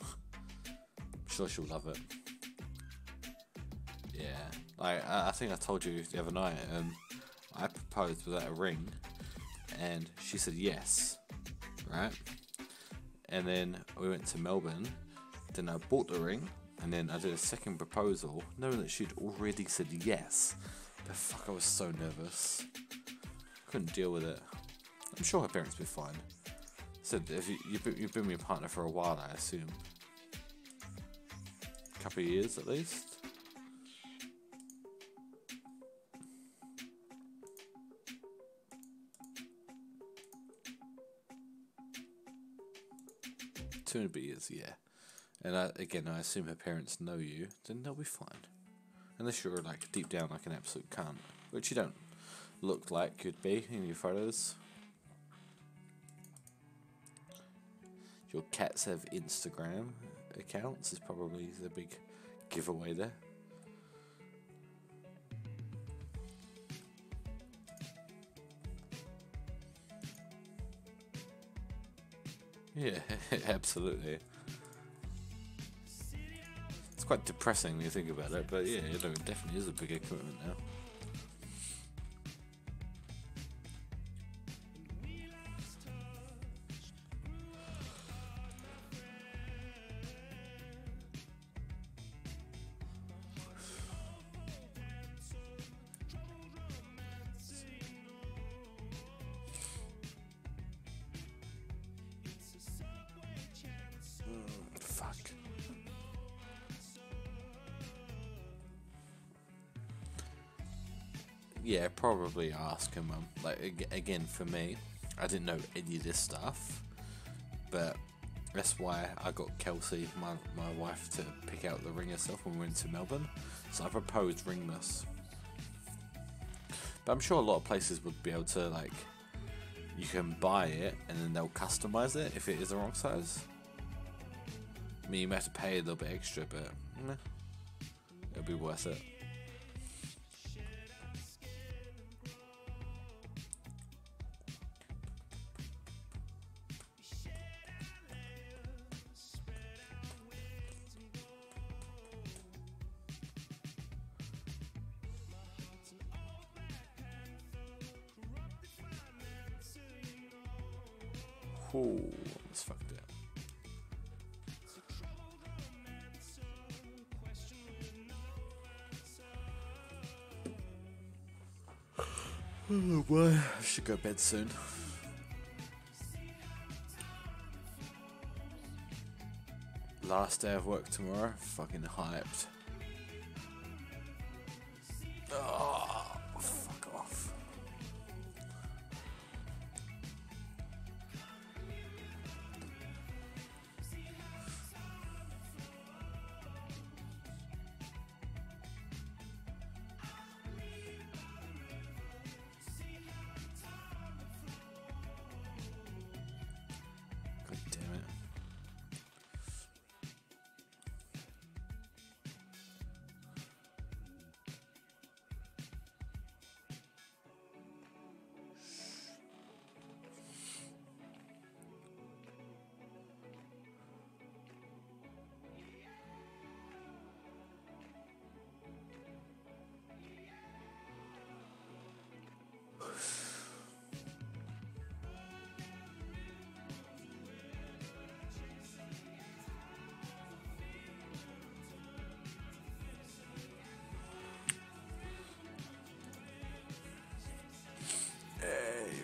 I'm sure she'll love it. Yeah, I think I told you the other night, I proposed without a ring, and she said yes, right? And then we went to Melbourne, then I bought the ring, and then I did a second proposal, knowing that she'd already said yes. But fuck, I was so nervous. Couldn't deal with it. I'm sure her parents will be fine. Said, if you've been my partner for a while, I assume. A couple of years at least. Two and a bit years, yeah. And I assume her parents know you, then they'll be fine. Unless you're like deep down like an absolute cunt, which you don't look like you'd be in your photos. Your cats have Instagram accounts is probably the big giveaway there. Yeah, absolutely. It's quite depressing when you think about it, but yeah, it definitely is a bigger commitment now. Fuck. Yeah, probably ask him. Like again, for me, I didn't know any of this stuff, but that's why I got Kelsey, my wife, to pick out the ring herself when we went to Melbourne. So I proposed ringless. But I'm sure a lot of places would be able to, like, you can buy it and then they'll customize it if it is the wrong size. I mean, you might have to pay a little bit extra, but it'll be worth it. Oh, it's fucked up. Oh boy, I should go to bed soon. Last day of work tomorrow, fucking hyped. Oh, fuck off. God damn it.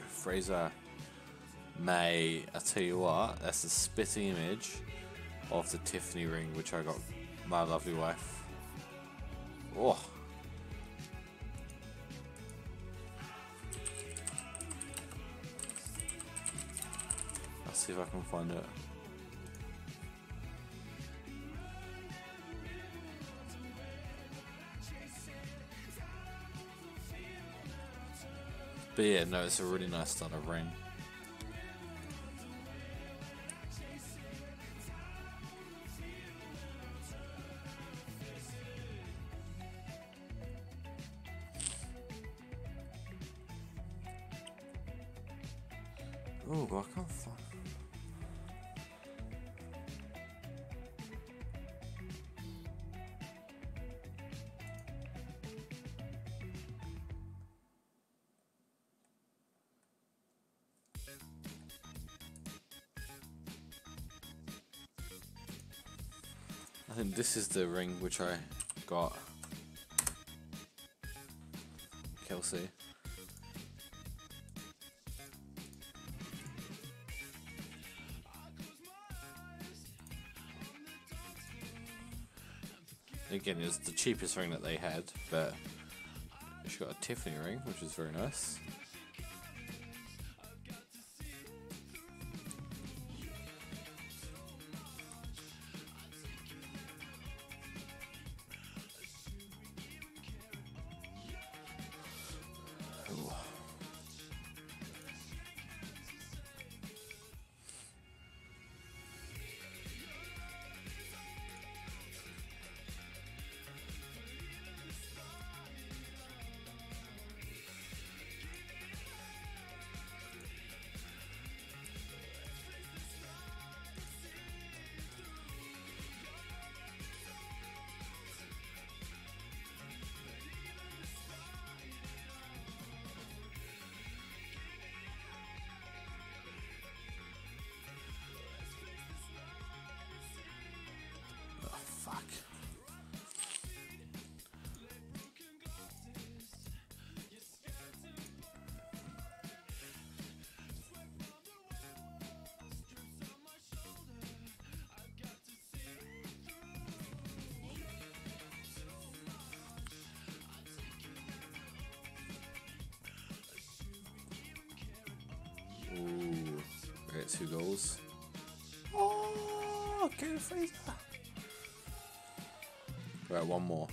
Fraser, May, I tell you what, that's a spit image of the Tiffany ring which I got my lovely wife. Oh. Let's see if I can find it. But yeah, no, it's a really nice style of ring. Oh, I can't find. I think this is the ring which I got Kelsey. Again, it's the cheapest ring that they had, but she got a Tiffany ring, which is very nice. Ooh. Fuck. Ooh, we got 2 goals. Oh, get a freezer. Right, one more.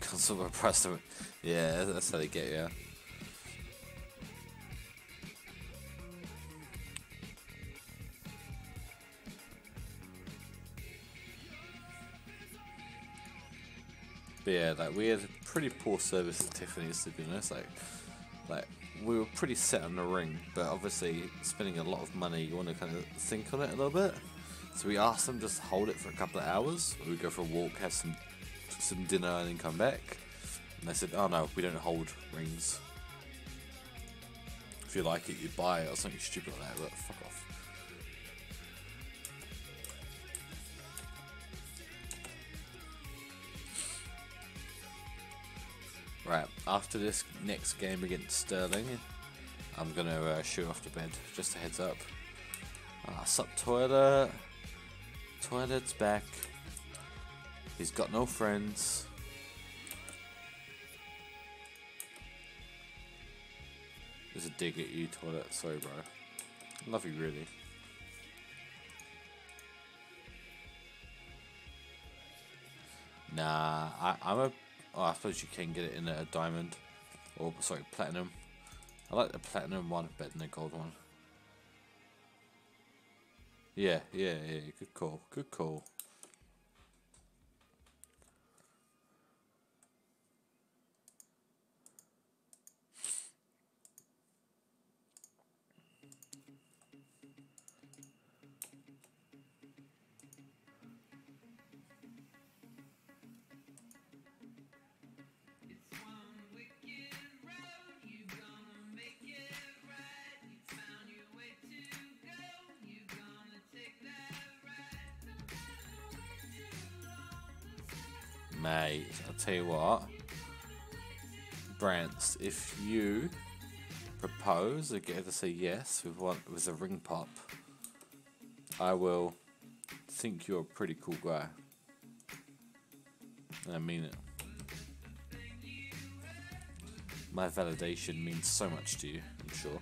Consumer price. Yeah, that's how they get you. But yeah, like we had a pretty poor service at Tiffany's, to be honest. Like we were pretty set on the ring, but obviously spending a lot of money, you want to kind of think on it a little bit. So we asked them just to hold it for a couple of hours. We go for a walk, have some dinner, and then come back. And they said, "Oh no, we don't hold rings. If you like it, you buy it," or something stupid like that. But fuck off. Right, after this next game against Sterling, I'm gonna shoot off to bed. Just a heads up. Sup, Toilet? Toilet's back. He's got no friends. There's a dig at you, Toilet. Sorry, bro. Love you, really. Nah, I'm a... Oh, I suppose you can get it in a diamond. Or, sorry, platinum. I like the platinum one better than the gold one. Yeah. Good call. Good call. Mate, I'll tell you what, Brants, if you propose or get her to say yes with a ring pop, I will think you're a pretty cool guy. And I mean it. My validation means so much to you, I'm sure.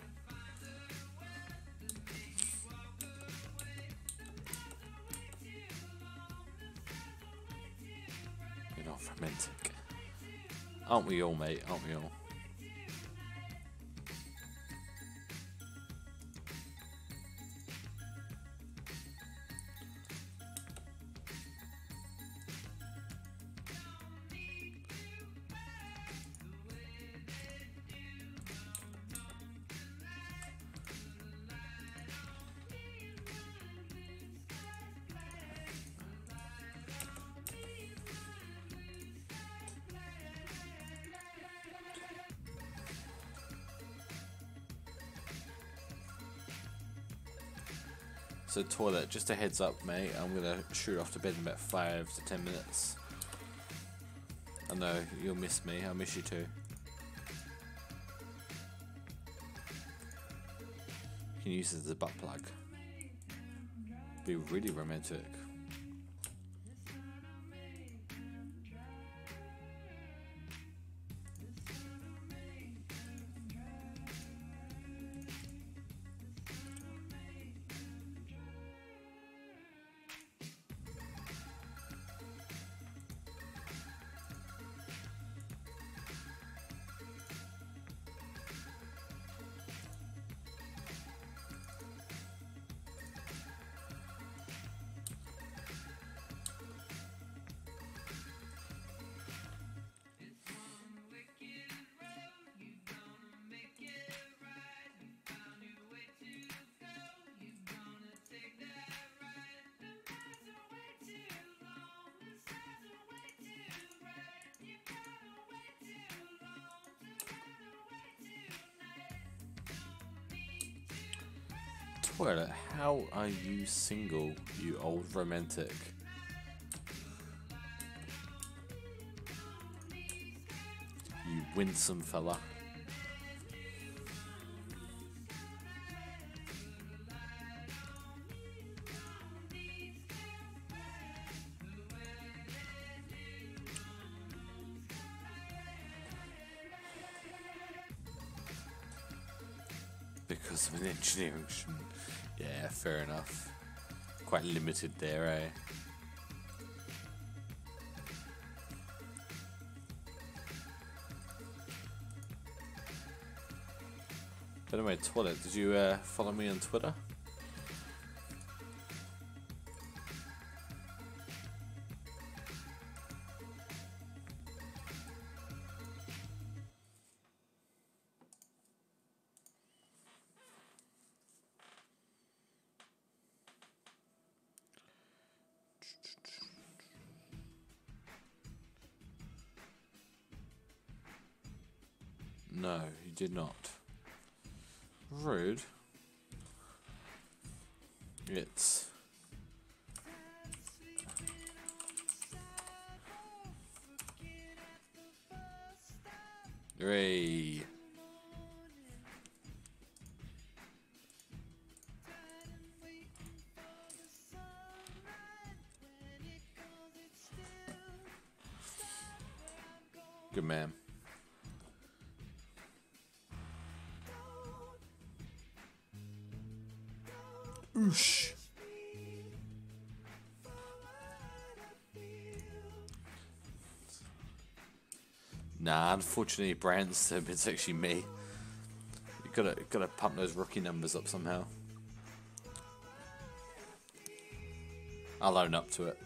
Romantic. Aren't we all, mate? Aren't we all? So toilet, just a heads up, mate. I'm gonna shoot off to bed in about 5 to 10 minutes. I know you'll miss me. I'll miss you too. You can use it as a butt plug. Be really romantic. Toilet, how are you single, you old romantic? You winsome fella. Because of an engineering student. Yeah, fair enough. Quite limited there, eh? But anyway, toilet, did you follow me on Twitter? No, you did not. Rude. It's... Hooray. Good man. Oosh. Nah, unfortunately, Brand's it's actually me. You gotta pump those rookie numbers up somehow. I'll own up to it.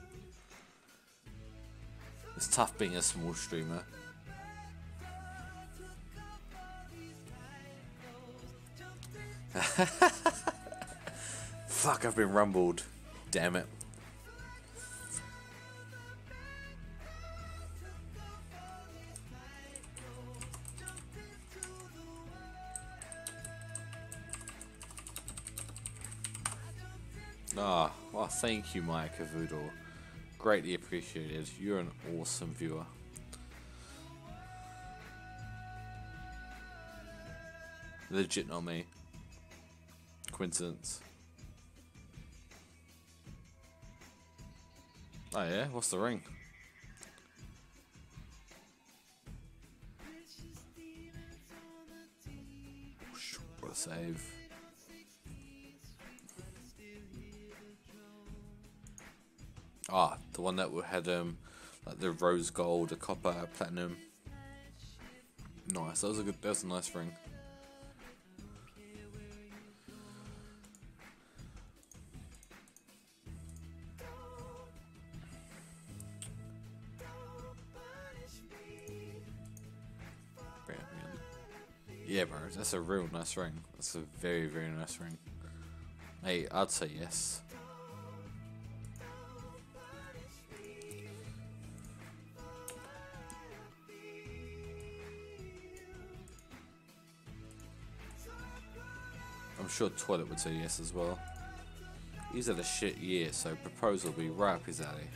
It's tough being a small streamer. Fuck, I've been rumbled. Damn it. Ah, well, thank you, Mike Voodoo. Greatly appreciated. You're an awesome viewer. Legit not me. Coincidence. Oh yeah? What's the ring? What a save. Ah, the one that had like the rose gold, a copper, a platinum. Nice, that was a nice ring. Yeah, bro, that's a real nice ring. That's a very, very nice ring. Hey, I'd say yes. I'm sure Toilet would say yes as well. He's had a shit year, so proposal will be right up his alley.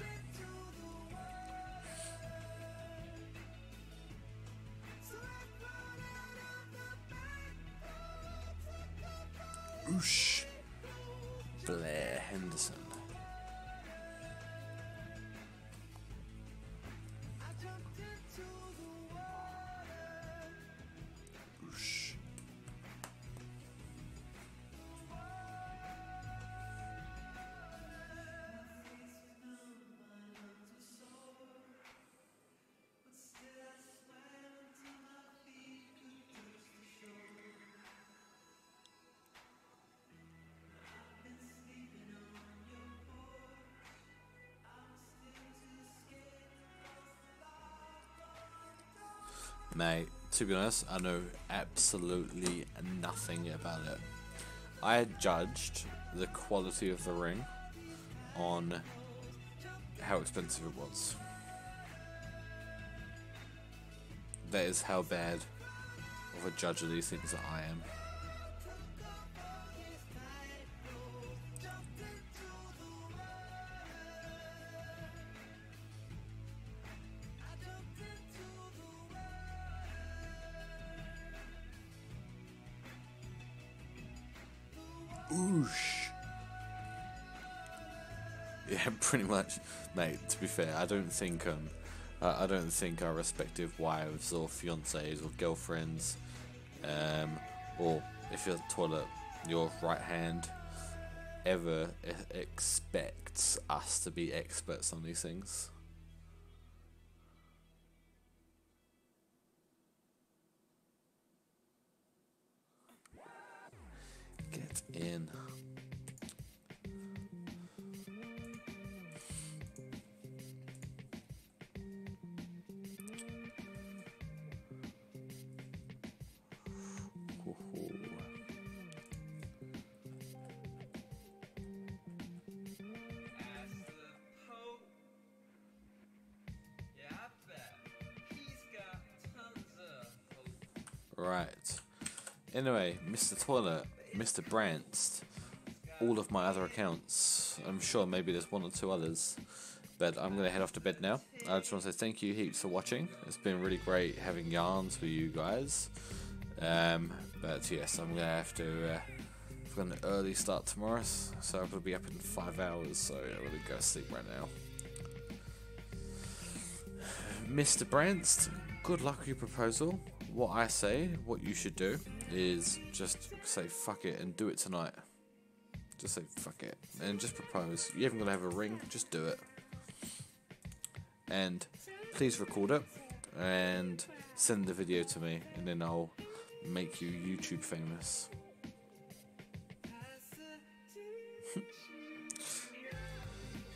Oosh. Blair Henderson. Oosh. Mate, to be honest, I know absolutely nothing about it. I had judged the quality of the ring on how expensive it was. That is how bad of a judge of these things that I am. Oosh. Yeah, pretty much, mate. To be fair, I don't think our respective wives or fiancées or girlfriends, or if you're toilet, your right hand, ever expects us to be experts on these things. Get in. Right. Anyway, Mr. Toilet, Mr. Brandst, all of my other accounts. I'm sure maybe there's one or two others, but I'm going to head off to bed now. I just want to say thank you heaps for watching. It's been really great having yarns with you guys. But yes, I'm going to have to... I've got an early start tomorrow, so I'm going to be up in 5 hours, so I'm going to go to sleep right now. Mr. Brandst, good luck with your proposal. What I say, what you should do, is just say fuck it and do it tonight. Just say fuck it and just propose. You haven't got to have a ring, just do it. And please record it and send the video to me, and then I'll make you YouTube famous.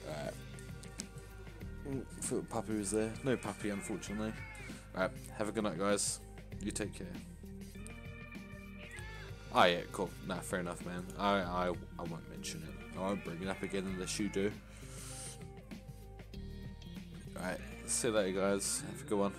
Alright. Thought Puppy was there. No Puppy, unfortunately. Alright, have a good night, guys. You take care. Oh yeah, cool. Nah, fair enough, man. I won't mention it. I won't bring it up again unless you do. Alright, see you later, guys. Have a good one.